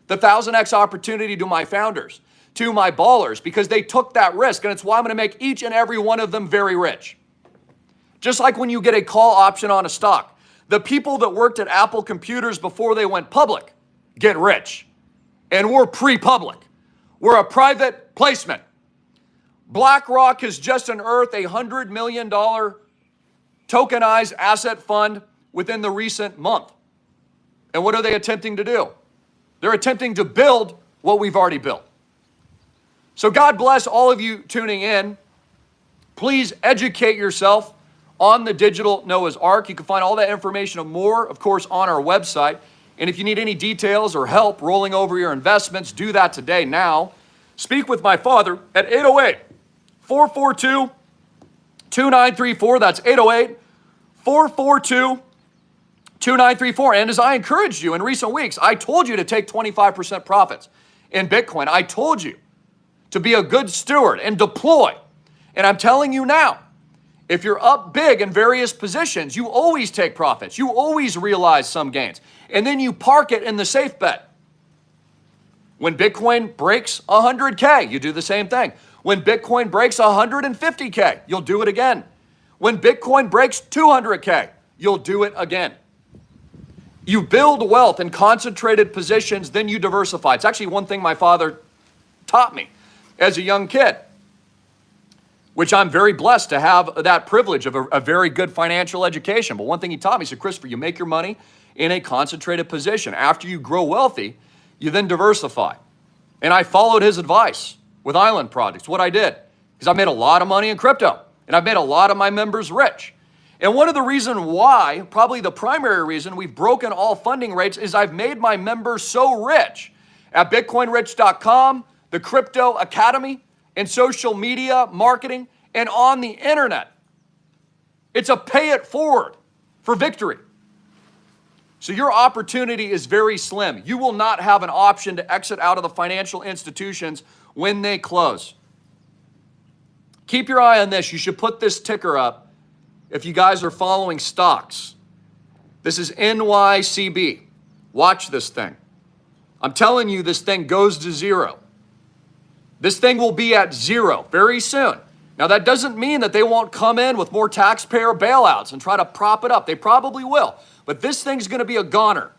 the 1,000x opportunity to my founders, to my ballers, because they took that risk, and it's why I'm gonna make each and every one of them very rich. Just like when you get a call option on a stock, the people that worked at Apple Computers before they went public get rich, and we're pre-public. We're a private placement. BlackRock has just unearthed a $100 million tokenized asset fund within the recent month. And what are they attempting to do? They're attempting to build what we've already built. So God bless all of you tuning in. Please educate yourself on the digital Noah's Ark. You can find all that information and more, of course, on our website. And if you need any details or help rolling over your investments, do that today now. Speak with my father at 808-442-2934. That's 808-442-2934. And as I encouraged you in recent weeks, I told you to take 25% profits in Bitcoin. I told you to be a good steward and deploy. And I'm telling you now, if you're up big in various positions, you always take profits. You always realize some gains. And then you park it in the safe bet. When Bitcoin breaks 100K, you do the same thing. When Bitcoin breaks 150K, you'll do it again. When Bitcoin breaks 200K, you'll do it again. You build wealth in concentrated positions, then you diversify. It's actually one thing my father taught me as a young kid, which I'm very blessed to have that privilege of a very good financial education. But one thing he taught me, he said, Christopher, you make your money in a concentrated position. After you grow wealthy, you then diversify. And I followed his advice with Island Projects, what I did, because I made a lot of money in crypto, and I've made a lot of my members rich. And one of the reasons why, probably the primary reason we've broken all funding rates is I've made my members so rich at bitcoinrich.com, the Crypto Academy, and social media marketing, and on the internet. It's a pay it forward for victory. So your opportunity is very slim. You will not have an option to exit out of the financial institutions when they close. Keep your eye on this. You should put this ticker up if you guys are following stocks. This is NYCB. Watch this thing. I'm telling you, this thing goes to zero. This thing will be at zero very soon. Now, that doesn't mean that they won't come in with more taxpayer bailouts and try to prop it up. They probably will. But this thing's going to be a goner.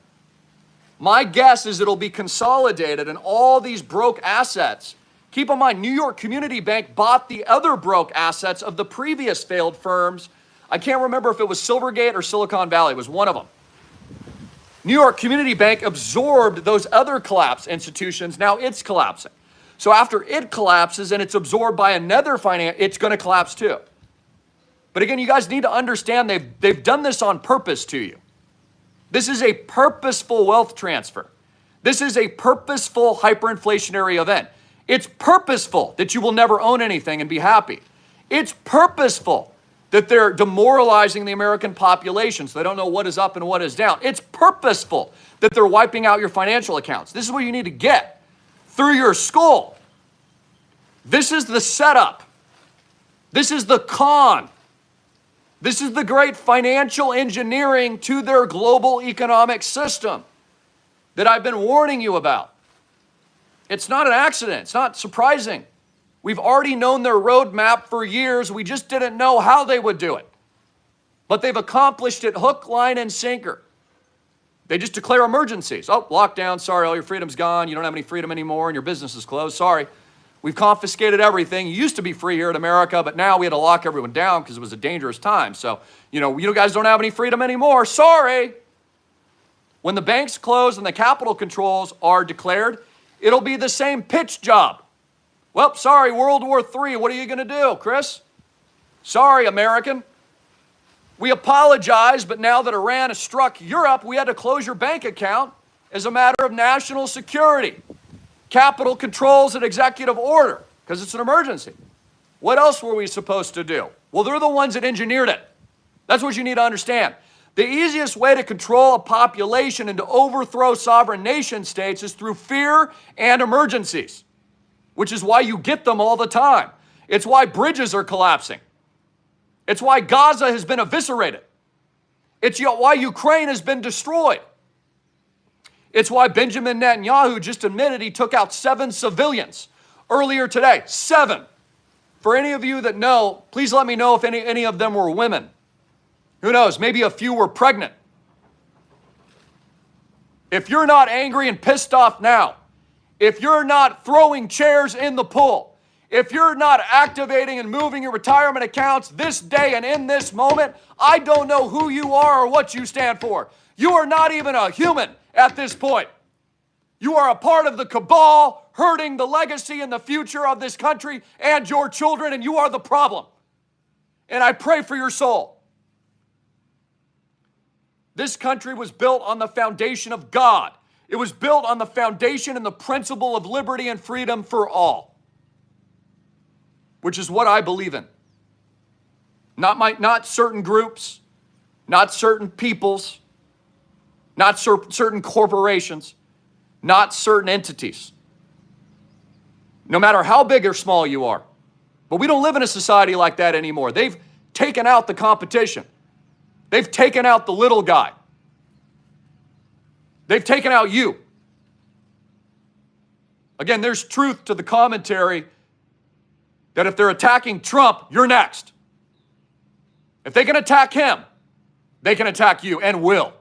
My guess is it'll be consolidated and all these broke assets. Keep in mind, New York Community Bank bought the other broke assets of the previous failed firms. I can't remember if it was Silvergate or Silicon Valley. It was one of them. New York Community Bank absorbed those other collapsed institutions. Now it's collapsing. So after it collapses and it's absorbed by another finance, it's going to collapse too. But again, you guys need to understand they've done this on purpose to you. This is a purposeful wealth transfer. This is a purposeful hyperinflationary event. It's purposeful that you will never own anything and be happy. It's purposeful that they're demoralizing the American population so they don't know what is up and what is down. It's purposeful that they're wiping out your financial accounts. This is what you need to get through your skull. This is the setup. This is the con. This is the great financial engineering to their global economic system that I've been warning you about. It's not an accident. It's not surprising. We've already known their roadmap for years. We just didn't know how they would do it. But they've accomplished it hook, line, and sinker. They just declare emergencies. Oh, lockdown, sorry, all your freedom's gone. You don't have any freedom anymore and your business is closed. Sorry. We've confiscated everything. You used to be free here in America, but now we had to lock everyone down because it was a dangerous time. So, you guys don't have any freedom anymore. Sorry. When the banks close and the capital controls are declared, it'll be the same pitch job. Well, sorry, World War III. What are you going to do, Chris? Sorry, American. We apologize, but now that Iran has struck Europe, we had to close your bank account as a matter of national security. Capital controls and executive order, because it's an emergency. What else were we supposed to do? Well, they're the ones that engineered it. That's what you need to understand. The easiest way to control a population and to overthrow sovereign nation states is through fear and emergencies, which is why you get them all the time. It's why bridges are collapsing. It's why Gaza has been eviscerated. It's why Ukraine has been destroyed. It's why Benjamin Netanyahu just admitted he took out 7 civilians earlier today. 7. For any of you that know, please let me know if any of them were women. Who knows? Maybe a few were pregnant. If you're not angry and pissed off now, if you're not throwing chairs in the pool, if you're not activating and moving your retirement accounts this day and in this moment, I don't know who you are or what you stand for. You are not even a human at this point. You are a part of the cabal hurting the legacy and the future of this country and your children, and you are the problem. And I pray for your soul. This country was built on the foundation of God. It was built on the foundation and the principle of liberty and freedom for all, which is what I believe in. Not certain groups, not certain peoples, not certain corporations, not certain entities. no matter how big or small you are. But we don't live in a society like that anymore. They've taken out the competition. They've taken out the little guy. They've taken out you. Again, there's truth to the commentary that if they're attacking Trump, you're next. If they can attack him, they can attack you and will.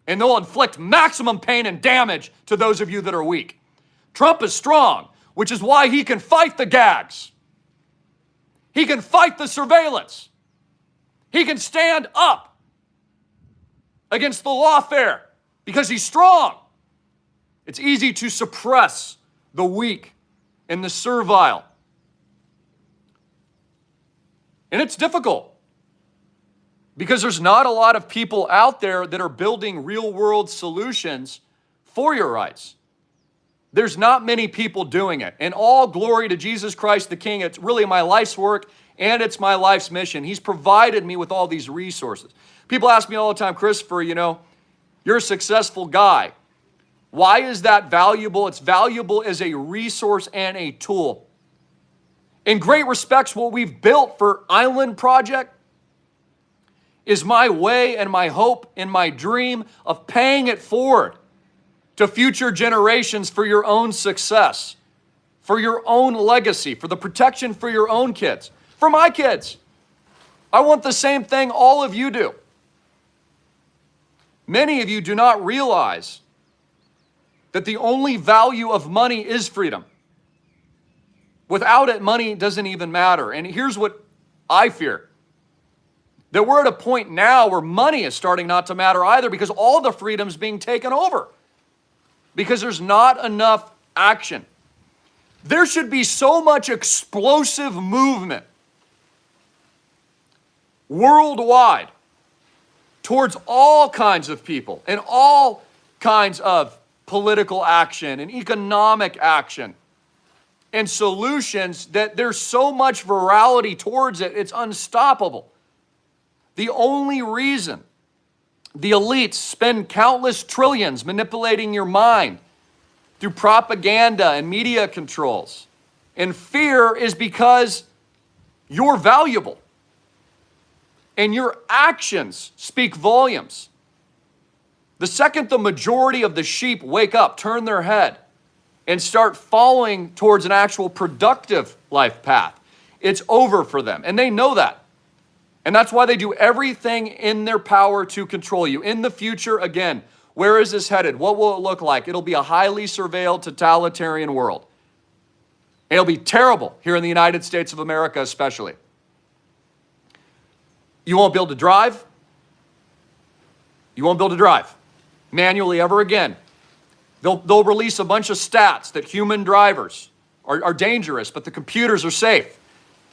And they'll inflict maximum pain and damage to those of you that are weak. Trump is strong, which is why he can fight the gags. He can fight the surveillance. He can stand up against the lawfare because he's strong. It's easy to suppress the weak and the servile. And it's difficult because there's not a lot of people out there that are building real-world solutions for your rights. There's not many people doing it. And all glory to Jesus Christ the King. It's really my life's work and it's my life's mission. He's provided me with all these resources. People ask me all the time, Christopher, you're a successful guy. Why is that valuable? It's valuable as a resource and a tool. In great respects, what we've built for Island Project is my way and my hope and my dream of paying it forward to future generations for your own success, for your own legacy, for the protection for your own kids, for my kids. I want the same thing all of you do. Many of you do not realize that the only value of money is freedom. Without it, money doesn't even matter. And here's what I fear. That we're at a point now where money is starting not to matter either because all the freedom's being taken over. Because there's not enough action. There should be so much explosive movement worldwide towards all kinds of people and all kinds of political action and economic action and solutions that there's so much virality towards it, it's unstoppable. The only reason the elites spend countless trillions manipulating your mind through propaganda and media controls and fear is because you're valuable and your actions speak volumes. The second the majority of the sheep wake up, turn their head, and start following towards an actual productive life path, it's over for them. And they know that. And that's why they do everything in their power to control you. In the future, again, where is this headed? What will it look like? It'll be a highly surveilled totalitarian world. It'll be terrible here in the United States of America especially. You won't be able to drive. You won't be able to drive manually ever again. They'll release a bunch of stats that human drivers are dangerous, but the computers are safe.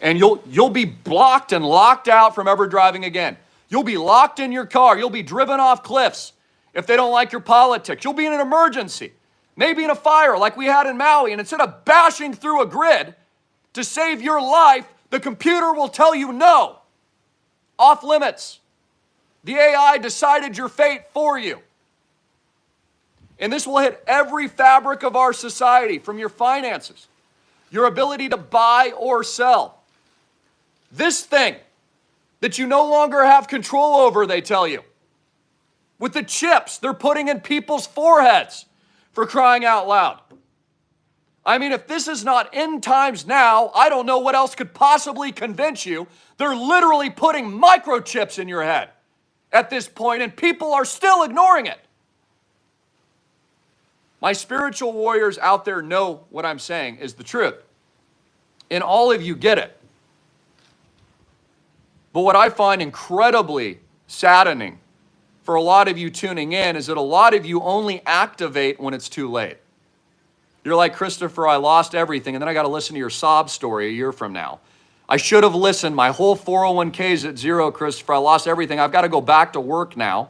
And you'll be blocked and locked out from ever driving again. You'll be locked in your car. You'll be driven off cliffs if they don't like your politics. You'll be in an emergency, maybe in a fire like we had in Maui. And instead of bashing through a grid to save your life, the computer will tell you no, off limits. The AI decided your fate for you. And this will hit every fabric of our society, from your finances, your ability to buy or sell. This thing that you no longer have control over, they tell you. With the chips they're putting in people's foreheads, for crying out loud. I mean, if this is not end times now, I don't know what else could possibly convince you. They're literally putting microchips in your head at this point, and people are still ignoring it. My spiritual warriors out there know what I'm saying is the truth. And all of you get it. But what I find incredibly saddening for a lot of you tuning in is that a lot of you only activate when it's too late. You're like, Christopher, I lost everything, and then I got to listen to your sob story a year from now. I should have listened. My whole 401k is at zero, Christopher. I lost everything. I've got to go back to work now.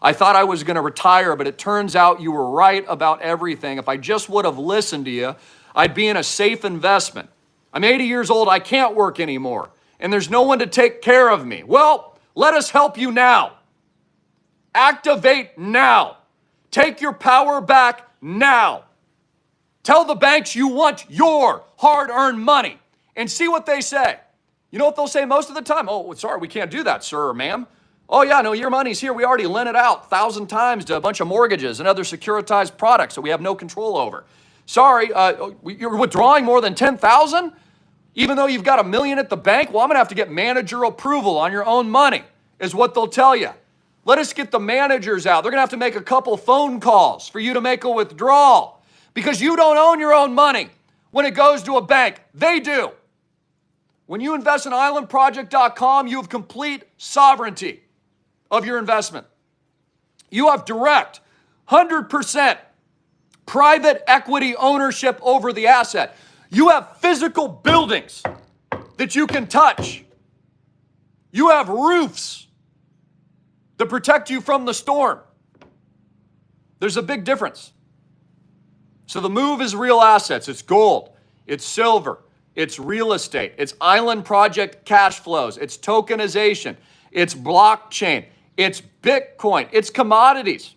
I thought I was going to retire, but it turns out you were right about everything. If I just would have listened to you, I'd be in a safe investment. I'm 80 years old. I can't work anymore, and there's no one to take care of me. Well, let us help you now. Activate now. Take your power back now. Tell the banks you want your hard-earned money and see what they say. You know what they'll say most of the time? Oh, sorry, we can't do that, sir or ma'am. Oh, yeah, no, your money's here. We already lent it out 1,000 times to a bunch of mortgages and other securitized products that we have no control over. Sorry, you're withdrawing more than 10,000? Even though you've got $1 million at the bank? Well, I'm going to have to get manager approval on your own money, is what they'll tell you. Let us get the managers out. They're going to have to make a couple phone calls for you to make a withdrawal because you don't own your own money when it goes to a bank. They do. When you invest in islandproject.com, you have complete sovereignty of your investment. You have direct, 100% private equity ownership over the asset. You have physical buildings that you can touch. You have roofs that protect you from the storm. There's a big difference. So the move is real assets. It's gold. It's silver. It's real estate. It's island project cash flows. It's tokenization. It's blockchain. It's Bitcoin. It's commodities.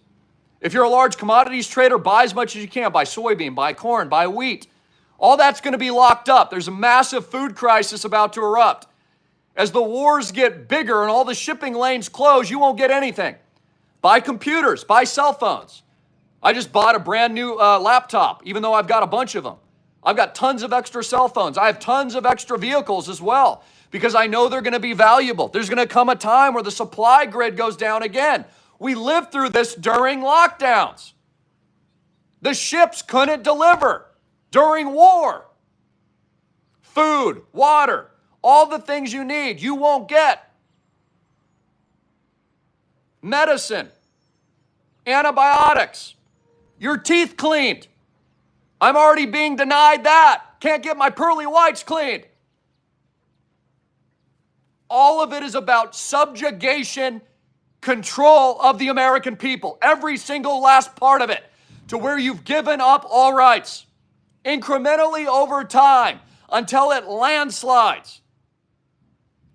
If you're a large commodities trader, buy as much as you can. Buy soybean, buy corn, buy wheat. All that's going to be locked up. There's a massive food crisis about to erupt. As the wars get bigger and all the shipping lanes close, you won't get anything. Buy computers, buy cell phones. I just bought a brand new laptop, even though I've got a bunch of them. I've got tons of extra cell phones. I have tons of extra vehicles as well because I know they're going to be valuable. There's going to come a time where the supply grid goes down again. We lived through this during lockdowns. The ships couldn't deliver during war. Food, water, all the things you need, you won't get. Medicine, antibiotics, your teeth cleaned. I'm already being denied that. Can't get my pearly whites cleaned. All of it is about subjugation, control of the American people. Every single last part of it, to where you've given up all rights. Incrementally over time until it landslides.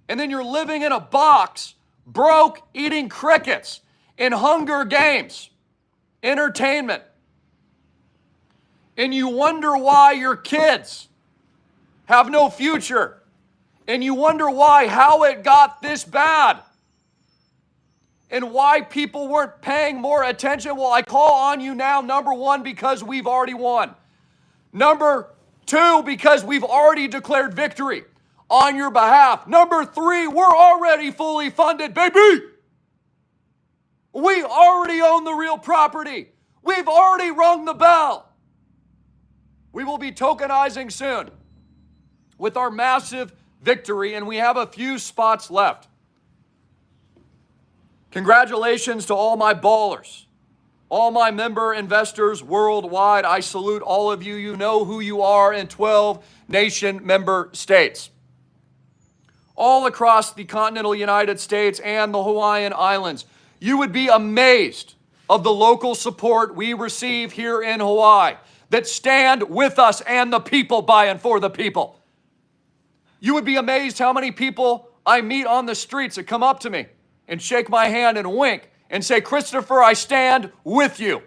And then you're living in a box, broke, eating crickets in Hunger Games, entertainment. And you wonder why your kids have no future. And you wonder how it got this bad. And why people weren't paying more attention. Well, I call on you now, number one, because we've already won. Number two, because we've already declared victory on your behalf. Number three, we're already fully funded, baby. We already own the real property. We've already rung the bell. We will be tokenizing soon with our massive victory, and we have a few spots left. Congratulations to all my ballers. All my member investors worldwide, I salute all of you. You know who you are in 12 nation member states. All across the continental United States and the Hawaiian Islands. You would be amazed of the local support we receive here in Hawaii that stand with us and the people by and for the people. You would be amazed how many people I meet on the streets that come up to me and shake my hand and wink and say, Christopher, I stand with you.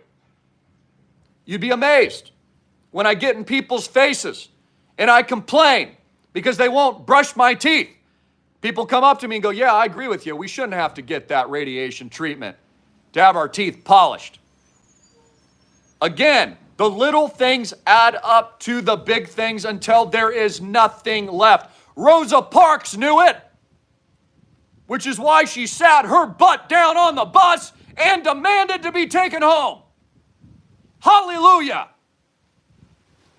You'd be amazed when I get in people's faces and I complain because they won't brush my teeth. People come up to me and go, yeah, I agree with you. We shouldn't have to get that radiation treatment to have our teeth polished. Again, the little things add up to the big things until there is nothing left. Rosa Parks knew it, which is why she sat her butt down on the bus and demanded to be taken home. Hallelujah.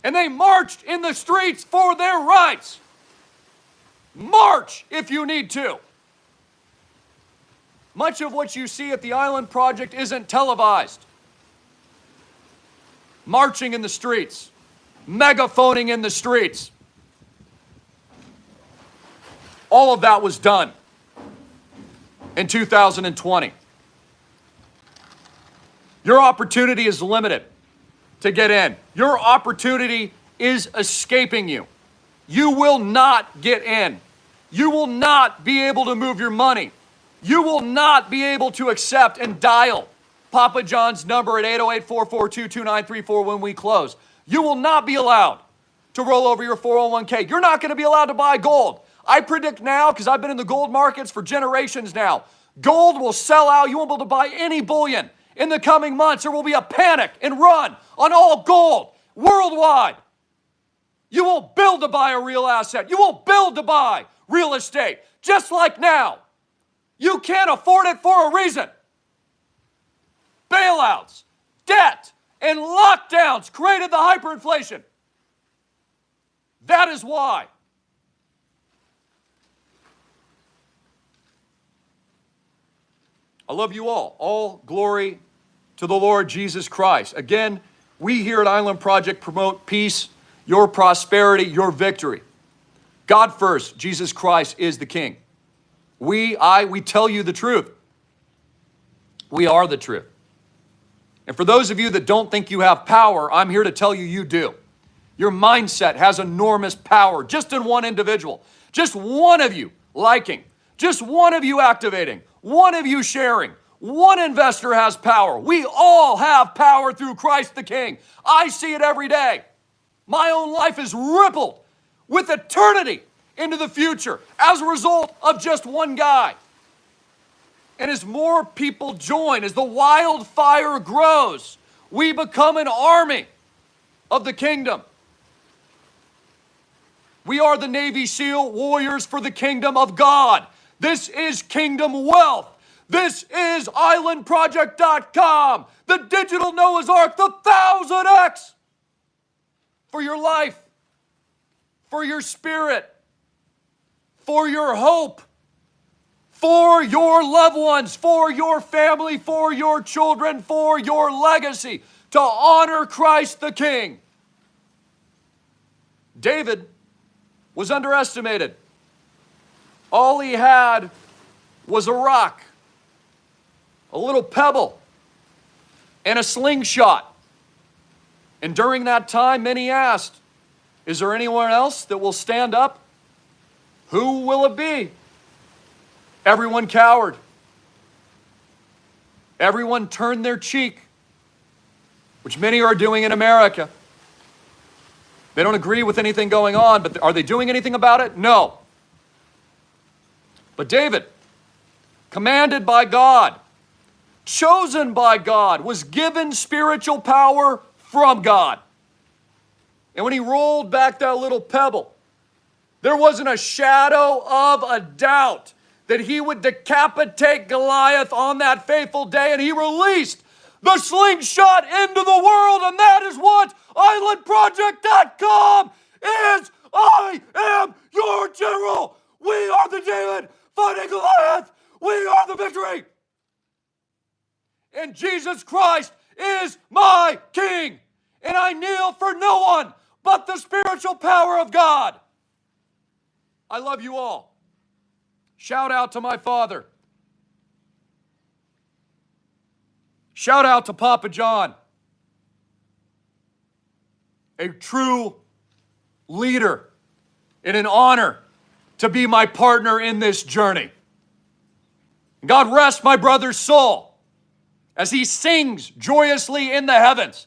And they marched in the streets for their rights. March if you need to. Much of what you see at the Island Project isn't televised. Marching in the streets, megaphoning in the streets. All of that was done in 2020. Your opportunity is limited to get in. Your opportunity is escaping you. You will not get in. You will not be able to move your money. You will not be able to accept and dial Papa John's number at 808-442-2934 when we close. You will not be allowed to roll over your 401k. You're not going to be allowed to buy gold. I predict now, because I've been in the gold markets for generations now, gold will sell out. You won't be able to buy any bullion in the coming months. There will be a panic and run on all gold worldwide. You won't build to buy a real asset. You won't build to buy real estate. Just like now. You can't afford it for a reason. Bailouts, debt, and lockdowns created the hyperinflation. That is why. I love you all. All glory to the Lord Jesus Christ. Again, we here at Island Project promote peace, your prosperity, your victory. God first, Jesus Christ is the King. We tell you the truth. We are the truth. And for those of you that don't think you have power, I'm here to tell you you do. Your mindset has enormous power just in one individual. Just one of you liking. Just one of you activating. One of you sharing. One investor has power. We all have power through Christ the King. I see it every day. My own life is rippled with eternity into the future as a result of just one guy. And as more people join, as the wildfire grows, we become an army of the kingdom. We are the Navy SEAL warriors for the kingdom of God. This is kingdom wealth. This is islandproject.com, the digital Noah's Ark, the 1000X for your life, for your spirit, for your hope, for your loved ones, for your family, for your children, for your legacy, to honor Christ the King. David was underestimated. All he had was a rock, a little pebble, and a slingshot. And during that time, many asked, is there anyone else that will stand up? Who will it be? Everyone cowered. Everyone turned their cheek, which many are doing in America. They don't agree with anything going on, but are they doing anything about it? No. But David, commanded by God, chosen by God, was given spiritual power from God. And when he rolled back that little pebble, there wasn't a shadow of a doubt that he would decapitate Goliath on that fateful day, and he released the slingshot into the world, and that is what islandproject.com is. I am your general. We are the David fighting Goliath. We are the victory. And Jesus Christ is my King, and I kneel for no one but the spiritual power of God. I love you all. Shout out to my father. Shout out to Papa John. A true leader and an honor to be my partner in this journey. God rest my brother's soul as he sings joyously in the heavens.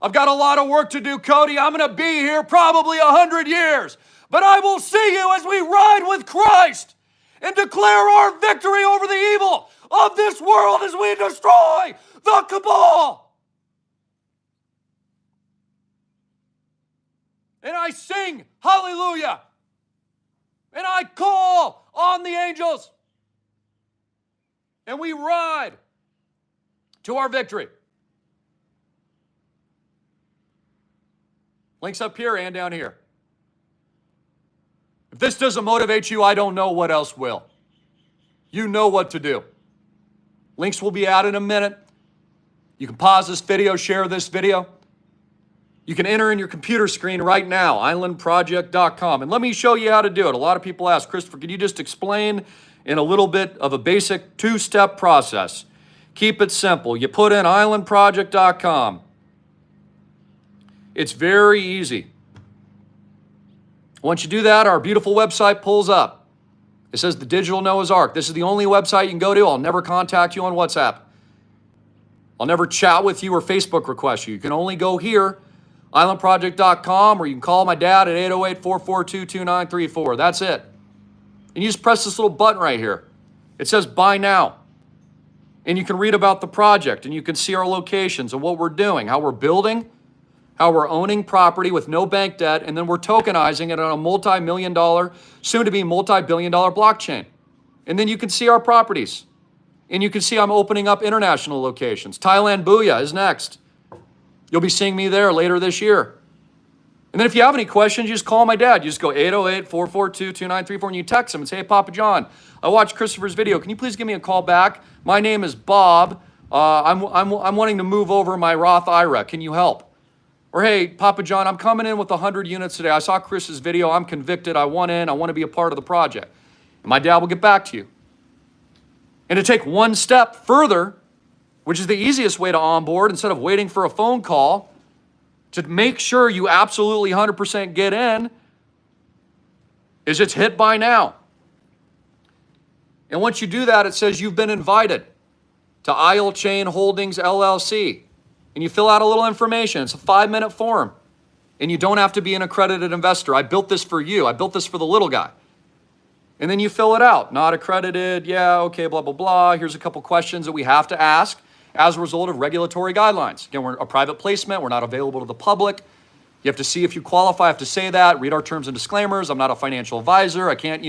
I've got a lot of work to do, Cody. I'm going to be here probably 100 years. But I will see you as we ride with Christ and declare our victory over the evil of this world as we destroy the cabal. And I sing hallelujah. And I call on the angels. And we ride to our victory. Links up here and down here. If this doesn't motivate you, I don't know what else will. You know what to do. Links will be out in a minute. You can pause this video, share this video. You can enter in your computer screen right now, islandproject.com. And let me show you how to do it. A lot of people ask, Christopher, can you just explain in a little bit of a basic two-step process? Keep it simple. You put in islandproject.com. It's very easy. Once you do that, our beautiful website pulls up. It says the Digital Noah's Ark. This is the only website you can go to. I'll never contact you on WhatsApp. I'll never chat with you or Facebook request you. You can only go here islandproject.com, or you can call my dad at 808-442-2934. That's it. And you just press this little button right here. It says buy now. And you can read about the project, and you can see our locations and what we're doing, how we're building, how we're owning property with no bank debt, and then we're tokenizing it on a multi-million-dollar, soon-to-be multi-billion-dollar blockchain. And then you can see our properties. And you can see I'm opening up international locations. Thailand Booyah is next. You'll be seeing me there later this year. And then if you have any questions, you just call my dad. You just go 808-442-2934, and you text him and say, hey, Papa John, I watched Christopher's video. Can you please give me a call back? My name is Bob. I'm wanting to move over my Roth IRA. Can you help? Or, hey, Papa John, I'm coming in with 100 units today. I saw Chris's video. I'm convicted. I want in. I want to be a part of the project. And my dad will get back to you. And to take one step further, which is the easiest way to onboard instead of waiting for a phone call, to make sure you absolutely 100% get in, is it's hit buy now. And once you do that, it says you've been invited to Isle Chain Holdings LLC. And you fill out a little information. It's a 5-minute form. And you don't have to be an accredited investor. I built this for you. I built this for the little guy. And then you fill it out. Not accredited, yeah, okay, blah, blah, blah. Here's a couple questions that we have to ask as a result of regulatory guidelines. Again, we're a private placement. We're not available to the public. You have to see if you qualify. I have to say that. Read our terms and disclaimers. I'm not a financial advisor. I can't,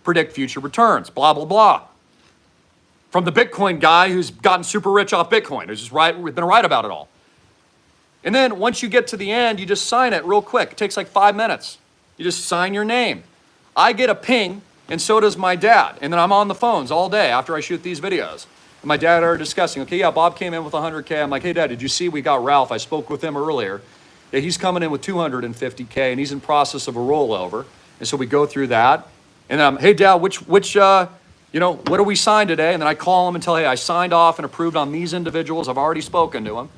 predict future returns, blah, blah, blah. From the Bitcoin guy who's gotten super rich off Bitcoin, who's just been right about it all. And then once you get to the end, you just sign it real quick. It takes like 5 minutes. You just sign your name. I get a ping, and so does my dad. And then I'm on the phones all day after I shoot these videos. And my dad and I are discussing, okay, yeah, Bob came in with 100K. I'm like, hey, Dad, did you see we got Ralph? I spoke with him earlier. Yeah, he's coming in with 250K, and he's in process of a rollover. And so we go through that. And then I'm, hey, Dad, what do we sign today? And then I call him and tell, hey, I signed off and approved on these individuals. I've already spoken to them.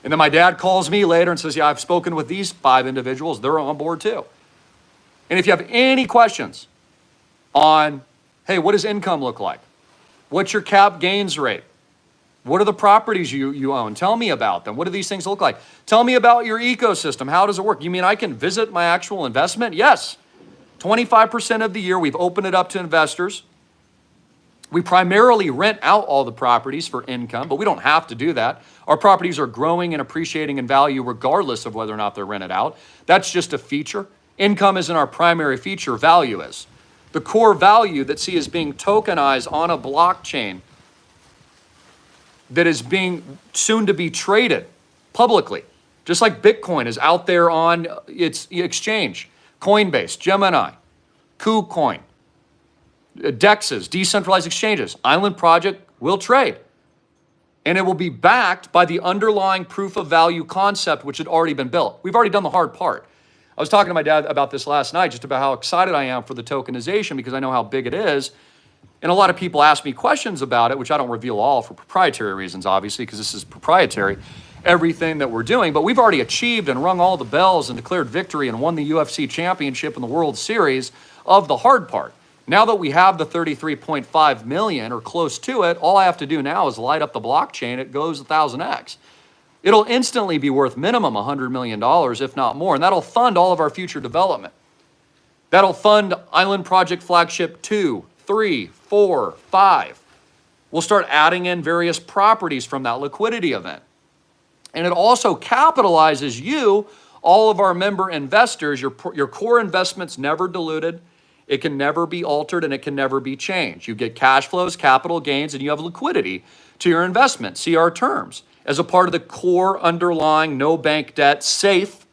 And then my dad calls me later and says, yeah, I've spoken with these 5 individuals. They're on board too. And if you have any questions on, hey, what does income look like? What's your cap gains rate? What are the properties you own? Tell me about them. What do these things look like? Tell me about your ecosystem. How does it work? You mean I can visit my actual investment? Yes. 25% of the year, we've opened it up to investors. We primarily rent out all the properties for income, but we don't have to do that. Our properties are growing and appreciating in value regardless of whether or not they're rented out. That's just a feature. Income isn't our primary feature, value is. The core value that is being tokenized on a blockchain that is being soon to be traded publicly, just like Bitcoin is out there on its exchange, Coinbase, Gemini, KuCoin, DEXs, decentralized exchanges. Island Project will trade. And it will be backed by the underlying proof of value concept, which had already been built. We've already done the hard part. I was talking to my dad about this last night, just about how excited I am for the tokenization because I know how big it is. And a lot of people ask me questions about it, which I don't reveal all for proprietary reasons, obviously, because this is proprietary, everything that we're doing. But we've already achieved and rung all the bells and declared victory and won the UFC championship and the World Series of the hard part. Now that we have the 33.5 million or close to it, all I have to do now is light up the blockchain. It goes 1,000x. It'll instantly be worth minimum $100 million, if not more. And that'll fund all of our future development. That'll fund Island Project Flagship 2, 3, 4, 5. We'll start adding in various properties from that liquidity event. And it also capitalizes you, all of our member investors. Your core investment's never diluted. It can never be altered and it can never be changed. You get cash flows, capital gains, and you have liquidity to your investment. See our terms. As a part of the core underlying no bank debt, safe,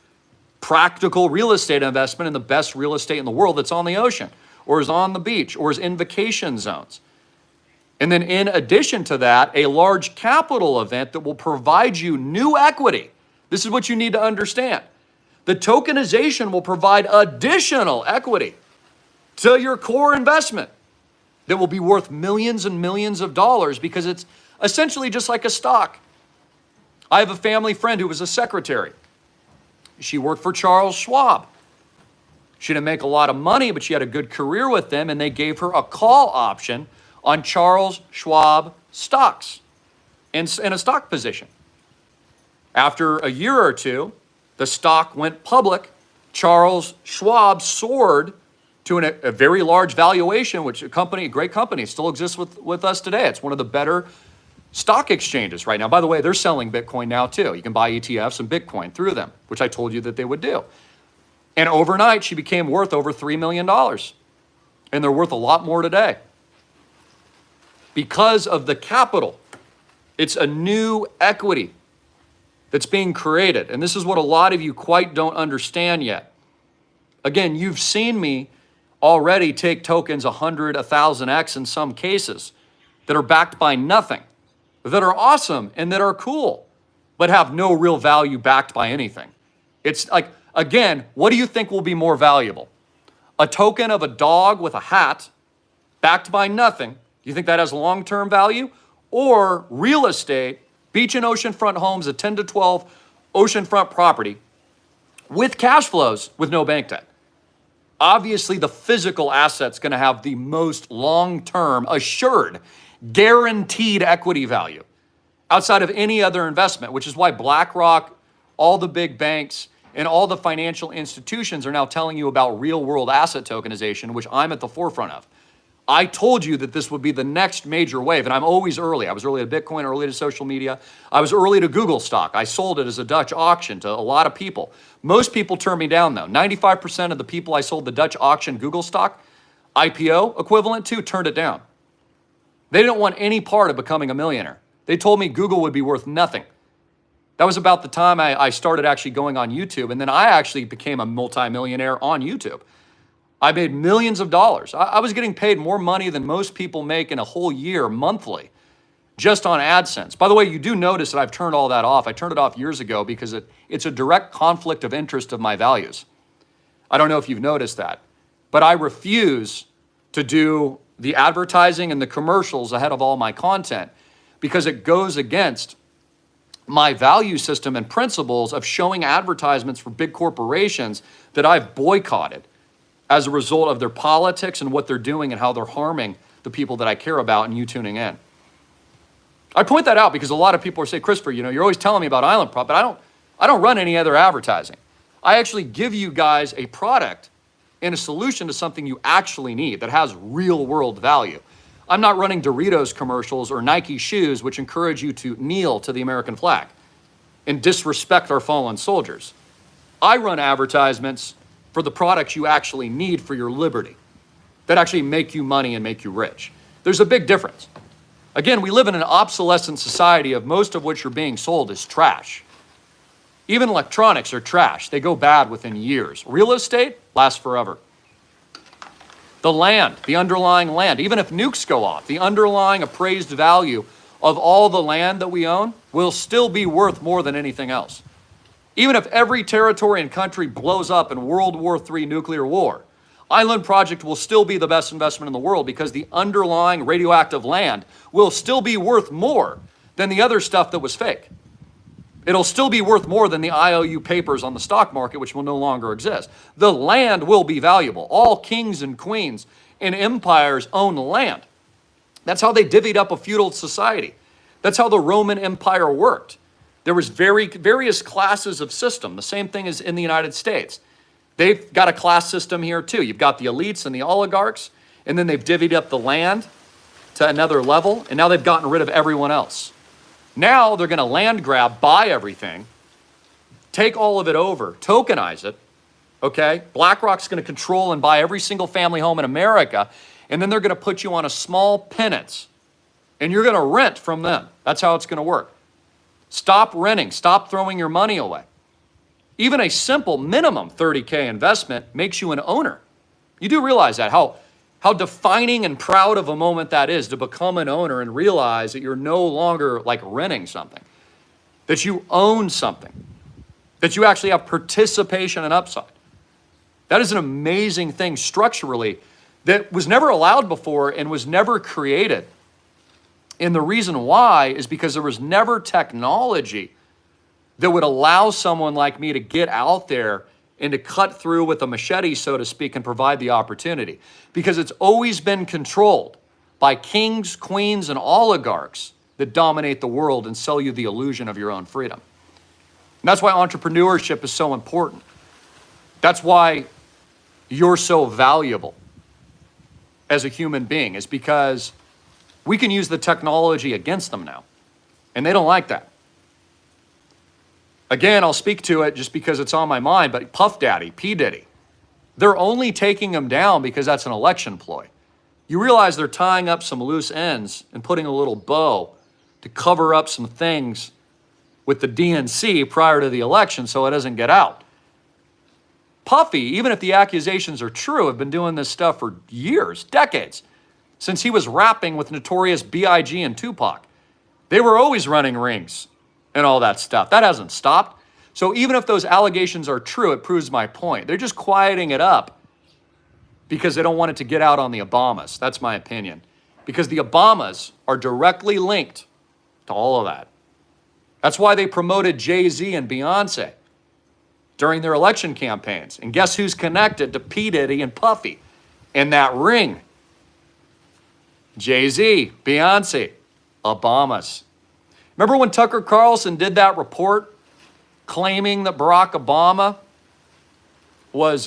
practical real estate investment in the best real estate in the world that's on the ocean or is on the beach or is in vacation zones. And then in addition to that, a large capital event that will provide you new equity. This is what you need to understand. The tokenization will provide additional equity to your core investment that will be worth millions and millions of dollars because it's essentially just like a stock. I have a family friend who was a secretary. She worked for Charles Schwab. She didn't make a lot of money, but she had a good career with them, and they gave her a call option on Charles Schwab stocks in a stock position. After a year or two, the stock went public, Charles Schwab soared to a very large valuation, which a great company, still exists with us today. It's one of the better stock exchanges right now. By the way, they're selling Bitcoin now too. You can buy ETFs and Bitcoin through them, which I told you that they would do. And overnight, she became worth over $3 million. And they're worth a lot more today. Because of the capital. It's a new equity that's being created. And this is what a lot of you quite don't understand yet. Again, you've seen me already take tokens 100, 1,000x in some cases that are backed by nothing, that are awesome and that are cool, but have no real value backed by anything. It's like, again, what do you think will be more valuable? A token of a dog with a hat backed by nothing. Do you think that has long-term value? Or real estate, beach and oceanfront homes, a 10 to 12 oceanfront property with cash flows with no bank debt. Obviously, the physical asset's going to have the most long-term, assured, guaranteed equity value outside of any other investment, which is why BlackRock, all the big banks, and all the financial institutions are now telling you about real-world asset tokenization, which I'm at the forefront of. I told you that this would be the next major wave, and I'm always early. I was early to Bitcoin, early to social media. I was early to Google stock. I sold it as a Dutch auction to a lot of people. Most people turned me down, though. 95% of the people I sold the Dutch auction Google stock IPO equivalent to turned it down. They didn't want any part of becoming a millionaire. They told me Google would be worth nothing. That was about the time I started actually going on YouTube, and then I actually became a multimillionaire on YouTube. I made millions of dollars. I was getting paid more money than most people make in a whole year monthly, just on AdSense. By the way, you do notice that I've turned all that off. I turned it off years ago because it's a direct conflict of interest of my values. I don't know if you've noticed that, but I refuse to do the advertising and the commercials ahead of all my content because it goes against my value system and principles of showing advertisements for big corporations that I've boycotted as a result of their politics and what they're doing and how they're harming the people that I care about and you tuning in. I point that out because a lot of people are saying, Christopher, you're always telling me about Island Prop, but I don't run any other advertising. I actually give you guys a product and a solution to something you actually need that has real world value. I'm not running Doritos commercials or Nike shoes, which encourage you to kneel to the American flag and disrespect our fallen soldiers. I run advertisements for the products you actually need for your liberty that actually make you money and make you rich. There's a big difference. Again, we live in an obsolescent society of most of what you're being sold is trash. Even electronics are trash. They go bad within years. Real estate lasts forever. The land, the underlying land, even if nukes go off, the underlying appraised value of all the land that we own will still be worth more than anything else. Even if every territory and country blows up in World War III nuclear war, Island Project will still be the best investment in the world because the underlying radioactive land will still be worth more than the other stuff that was fake. It'll still be worth more than the IOU papers on the stock market, which will no longer exist. The land will be valuable. All kings and queens and empires own land. That's how they divvied up a feudal society. That's how the Roman Empire worked. There was various classes of system. The same thing as in the United States. They've got a class system here too. You've got the elites and the oligarchs, and then they've divvied up the land to another level, and now they've gotten rid of everyone else. Now they're going to land grab, buy everything, take all of it over, tokenize it, okay? BlackRock's going to control and buy every single family home in America, and then they're going to put you on a small pittance, and you're going to rent from them. That's how it's going to work. Stop renting. Stop throwing your money away. Even a simple minimum 30K investment makes you an owner. You do realize that, how defining and proud of a moment that is to become an owner and realize that you're no longer like renting something, that you own something, that you actually have participation and upside. That is an amazing thing structurally that was never allowed before and was never created. And the reason why is because there was never technology that would allow someone like me to get out there and to cut through with a machete, so to speak, and provide the opportunity. Because it's always been controlled by kings, queens, and oligarchs that dominate the world and sell you the illusion of your own freedom. And that's why entrepreneurship is so important. That's why you're so valuable as a human being, is because we can use the technology against them now. And they don't like that. Again, I'll speak to it just because it's on my mind, but Puff Daddy, P. Diddy, they're only taking him down because that's an election ploy. You realize they're tying up some loose ends and putting a little bow to cover up some things with the DNC prior to the election so it doesn't get out. Puffy, even if the accusations are true, have been doing this stuff for years, decades, since he was rapping with Notorious B.I.G. and Tupac. They were always running rings and all that stuff. That hasn't stopped. So even if those allegations are true, it proves my point. They're just quieting it up because they don't want it to get out on the Obamas. That's my opinion. Because the Obamas are directly linked to all of that. That's why they promoted Jay-Z and Beyonce during their election campaigns. And guess who's connected to P. Diddy and Puffy in that ring? Jay-Z, Beyonce, Obamas. Remember when Tucker Carlson did that report claiming that Barack Obama was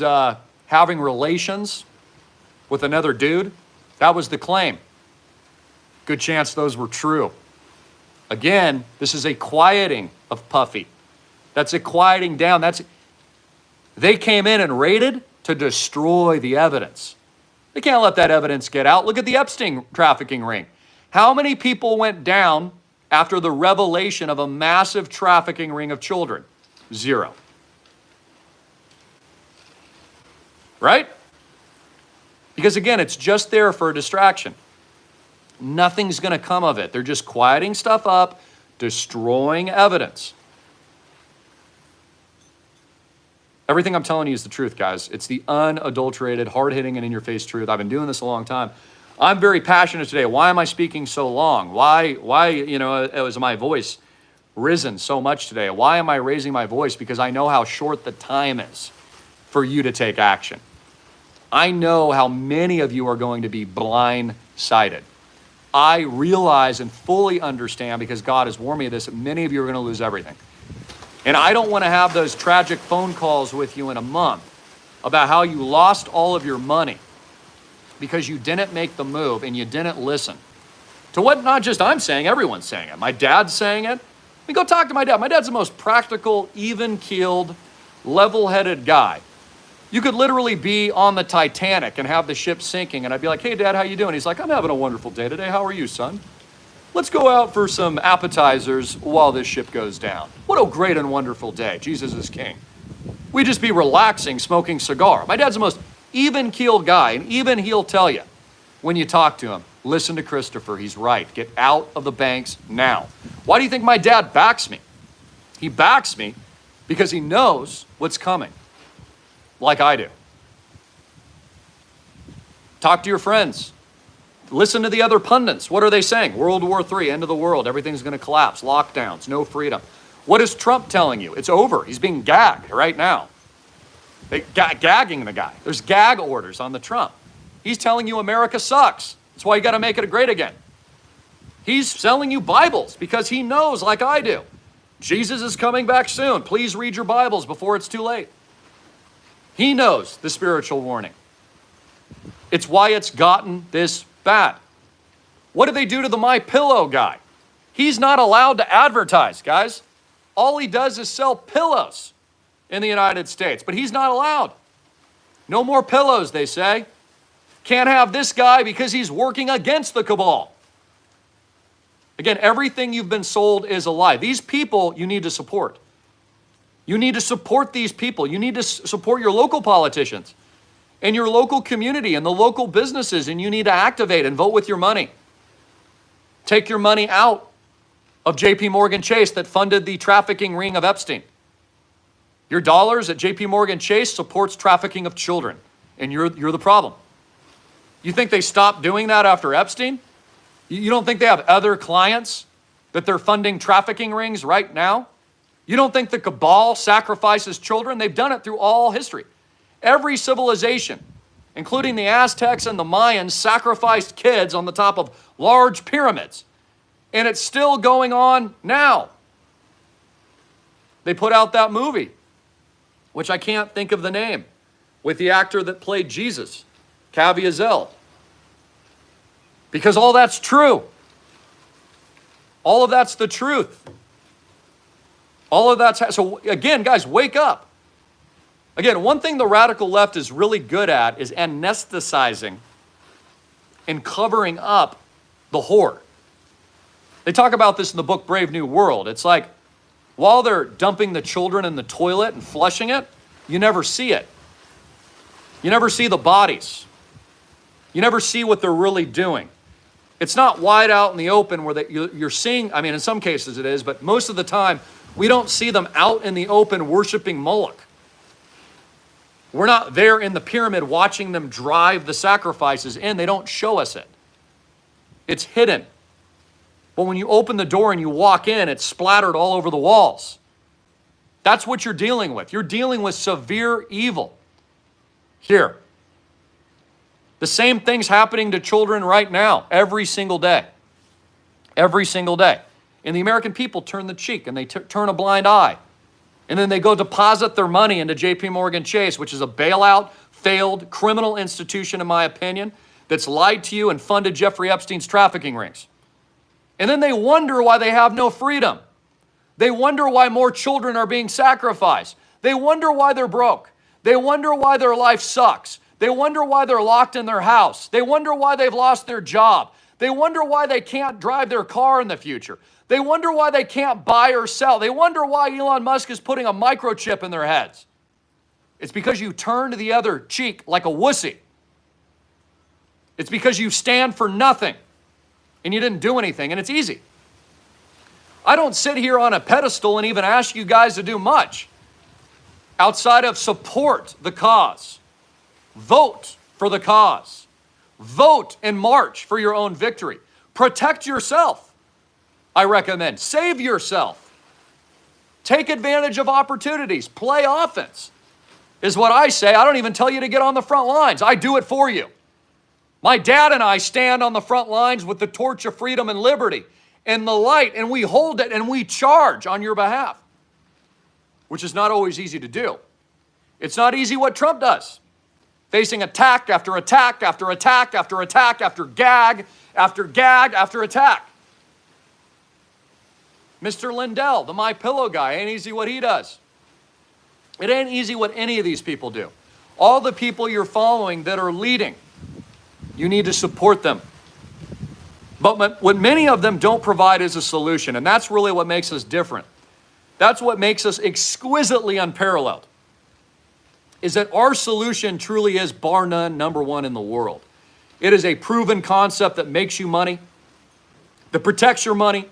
having relations with another dude? That was the claim. Good chance those were true. Again, this is a quieting of Puffy. That's a quieting down. They came in and raided to destroy the evidence. They can't let that evidence get out. Look at the Epstein trafficking ring. How many people went down after the revelation of a massive trafficking ring of children? 0. Right? Because again, it's just there for a distraction. Nothing's going to come of it. They're just quieting stuff up, destroying evidence. Everything I'm telling you is the truth, guys. It's the unadulterated, hard-hitting, and in-your-face truth. I've been doing this a long time. I'm very passionate today. Why am I speaking so long? Why, is my voice risen so much today? Why am I raising my voice? Because I know how short the time is for you to take action. I know how many of you are going to be blindsided. I realize and fully understand, because God has warned me of this, that many of you are going to lose everything. And I don't want to have those tragic phone calls with you in a month about how you lost all of your money because you didn't make the move and you didn't listen to what not just I'm saying, everyone's saying it. My dad's saying it. I mean, go talk to my dad. My dad's the most practical, even-keeled, level-headed guy. You could literally be on the Titanic and have the ship sinking, and I'd be like, hey, Dad, how you doing? He's like, I'm having a wonderful day today. How are you, son? Let's go out for some appetizers while this ship goes down. What a great and wonderful day. Jesus is king. We'd just be relaxing, smoking cigar. My dad's the most even-keeled guy, and even he'll tell you when you talk to him, listen to Christopher, he's right. Get out of the banks now. Why do you think my dad backs me? He backs me because he knows what's coming, like I do. Talk to your friends. Listen to the other pundits. What are they saying? World War III, end of the world. Everything's going to collapse. Lockdowns, no freedom. What is Trump telling you? It's over. He's being gagged right now. Gagging the guy. There's gag orders on the Trump. He's telling you America sucks. That's why you got to make it great again. He's selling you Bibles because he knows, like I do, Jesus is coming back soon. Please read your Bibles before it's too late. He knows the spiritual warning. It's why it's gotten this bad. What did they do to the My Pillow guy? He's not allowed to advertise, guys. All he does is sell pillows in the United States, but he's not allowed. No more pillows, they say. Can't have this guy because he's working against the cabal. Again, everything you've been sold is a lie. These people you need to support. You need to support these people. You need to support your local politicians and your local community and the local businesses, and you need to activate and vote with your money. Take your money out of JP Morgan Chase that funded the trafficking ring of Epstein. Your dollars at JP Morgan Chase supports trafficking of children, and you're the problem. You think they stopped doing that after Epstein? You don't think they have other clients that they're funding trafficking rings right now? You don't think the cabal sacrifices children? They've done it through all history. Every civilization, including the Aztecs and the Mayans, sacrificed kids on the top of large pyramids. And it's still going on now. They put out that movie, which I can't think of the name, with the actor that played Jesus, Caviezel. Because all that's true. All of that's the truth. All of that's, so again, guys, wake up. Again, one thing the radical left is really good at is anesthetizing and covering up the horror. They talk about this in the book Brave New World. It's like, while they're dumping the children in the toilet and flushing it, you never see it. You never see the bodies. You never see what they're really doing. It's not wide out in the open where you're seeing, I mean, in some cases it is, but most of the time, we don't see them out in the open worshiping Moloch. We're not there in the pyramid watching them drive the sacrifices in. They don't show us it. It's hidden. But when you open the door and you walk in, it's splattered all over the walls. That's what you're dealing with. You're dealing with severe evil. Here. The same thing's happening to children right now, every single day. Every single day. And the American people turn the cheek and they turn a blind eye. And then they go deposit their money into JP Morgan Chase, which is a bailout, failed criminal institution, in my opinion, that's lied to you and funded Jeffrey Epstein's trafficking rings. And then they wonder why they have no freedom. They wonder why more children are being sacrificed. They wonder why they're broke. They wonder why their life sucks. They wonder why they're locked in their house. They wonder why they've lost their job. They wonder why they can't drive their car in the future. They wonder why they can't buy or sell. They wonder why Elon Musk is putting a microchip in their heads. It's because you turn to the other cheek like a wussy. It's because you stand for nothing and you didn't do anything, and it's easy. I don't sit here on a pedestal and even ask you guys to do much outside of support the cause. Vote for the cause. Vote and march for your own victory. Protect yourself. I recommend. Save yourself. Take advantage of opportunities. Play offense is what I say. I don't even tell you to get on the front lines. I do it for you. My dad and I stand on the front lines with the torch of freedom and liberty and the light, and we hold it and we charge on your behalf, which is not always easy to do. It's not easy what Trump does, facing attack after attack after attack after attack after gag after gag after attack. Mr. Lindell, the My Pillow guy, ain't easy what he does. It ain't easy what any of these people do. All the people you're following that are leading, you need to support them. But what many of them don't provide is a solution, and that's really what makes us different. That's what makes us exquisitely unparalleled, is that our solution truly is, bar none, number one in the world. It is a proven concept that makes you money, that protects your money,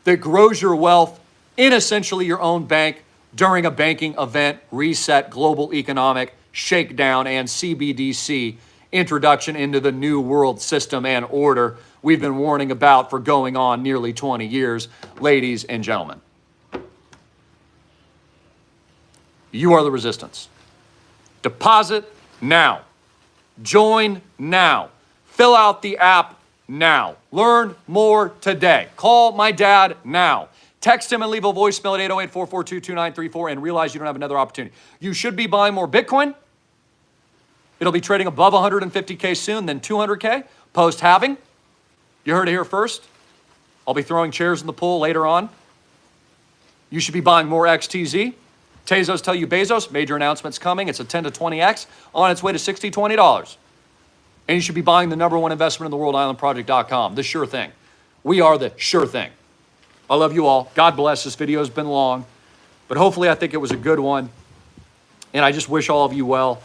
that grows your wealth in essentially your own bank during a banking event, reset, global economic shakedown, and CBDC introduction into the new world system and order we've been warning about for going on nearly 20 years, ladies and gentlemen. You are the resistance. Deposit now. Join now. Fill out the app now. Learn more today. Call my dad now. Text him and leave a voicemail at 808-442-2934 and realize you don't have another opportunity. You should be buying more Bitcoin. It'll be trading above 150K soon, then 200K post-halving. You heard it here first. I'll be throwing chairs in the pool later on. You should be buying more XTZ. Tezos tell you Bezos, major announcements coming. It's a 10 to 20X on its way to $60, $20. And you should be buying the number one investment in the world, islandproject.com, the sure thing. We are the sure thing. I love you all. God bless. This video has been long, but hopefully I think it was a good one. And I just wish all of you well.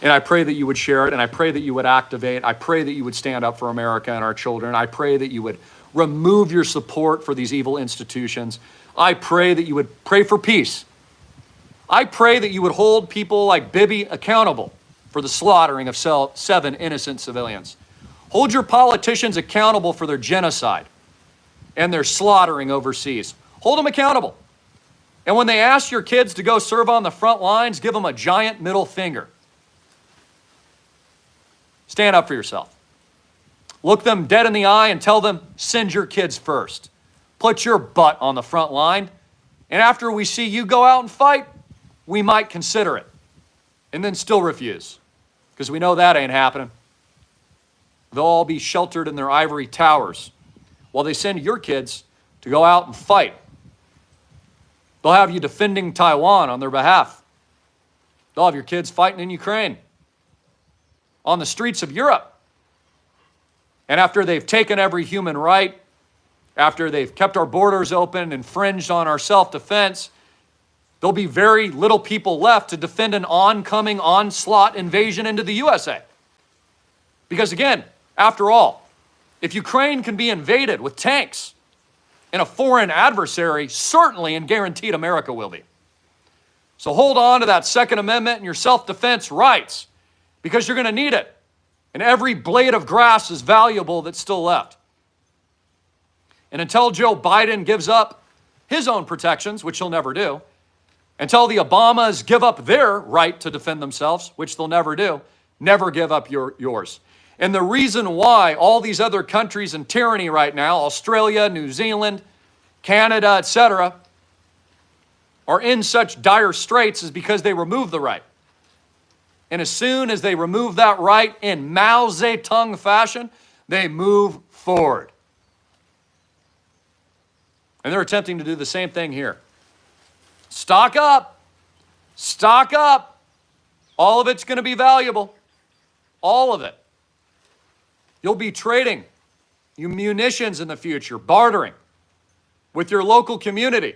And I pray that you would share it, and I pray that you would activate. I pray that you would stand up for America and our children. I pray that you would remove your support for these evil institutions. I pray that you would pray for peace. I pray that you would hold people like Bibi accountable for the slaughtering of 7 innocent civilians. Hold your politicians accountable for their genocide and their slaughtering overseas. Hold them accountable. And when they ask your kids to go serve on the front lines, give them a giant middle finger. Stand up for yourself. Look them dead in the eye and tell them, send your kids first. Put your butt on the front line And after we see you go out and fight, we might consider it. And then still refuse. Because we know that ain't happening. They'll all be sheltered in their ivory towers while they send your kids to go out and fight. They'll have you defending Taiwan on their behalf. They'll have your kids fighting in Ukraine, on the streets of Europe. And after they've taken every human right, after they've kept our borders open, infringed on our self-defense, there'll be very little people left to defend an oncoming onslaught invasion into the USA. Because again, after all, if Ukraine can be invaded with tanks and a foreign adversary, certainly and guaranteed America will be. So hold on to that Second Amendment and your self-defense rights, because you're going to need it. And every blade of grass is valuable that's still left. And until Joe Biden gives up his own protections, which he'll never do, until the Obamas give up their right to defend themselves, which they'll never do, never give up yours. And the reason why all these other countries in tyranny right now, Australia, New Zealand, Canada, etc., are in such dire straits is because they remove the right. And as soon as they remove that right in Mao Zedong fashion, they move forward. And they're attempting to do the same thing here. Stock up. Stock up. All of it's going to be valuable. All of it. You'll be trading your munitions in the future, bartering with your local community,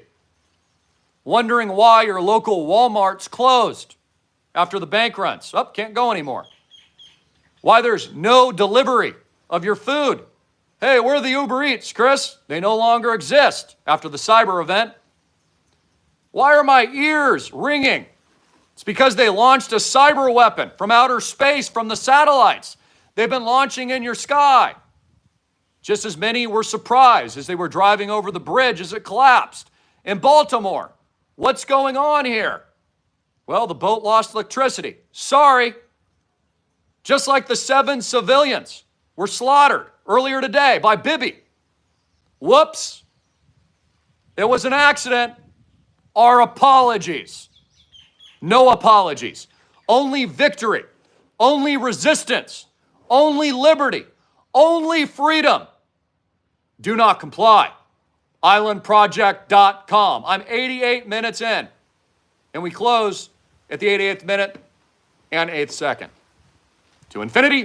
wondering why your local Walmart's closed after the bank runs. Oh, can't go anymore. Why there's no delivery of your food. Hey, where are the Uber Eats, Chris? They no longer exist after the cyber event. Why are my ears ringing? It's because they launched a cyber weapon from outer space from the satellites they've been launching in your sky. Just as many were surprised as they were driving over the bridge as it collapsed in Baltimore. What's going on here? Well, the boat lost electricity. Sorry. Just like the 7 civilians were slaughtered earlier today by Bibi. Whoops. It was an accident. Our apologies. No apologies. Only victory. Only resistance. Only liberty. Only freedom. Do not comply. Islandproject.com. I'm 88 minutes in. And we close at the 88th minute and 8th second. To infinity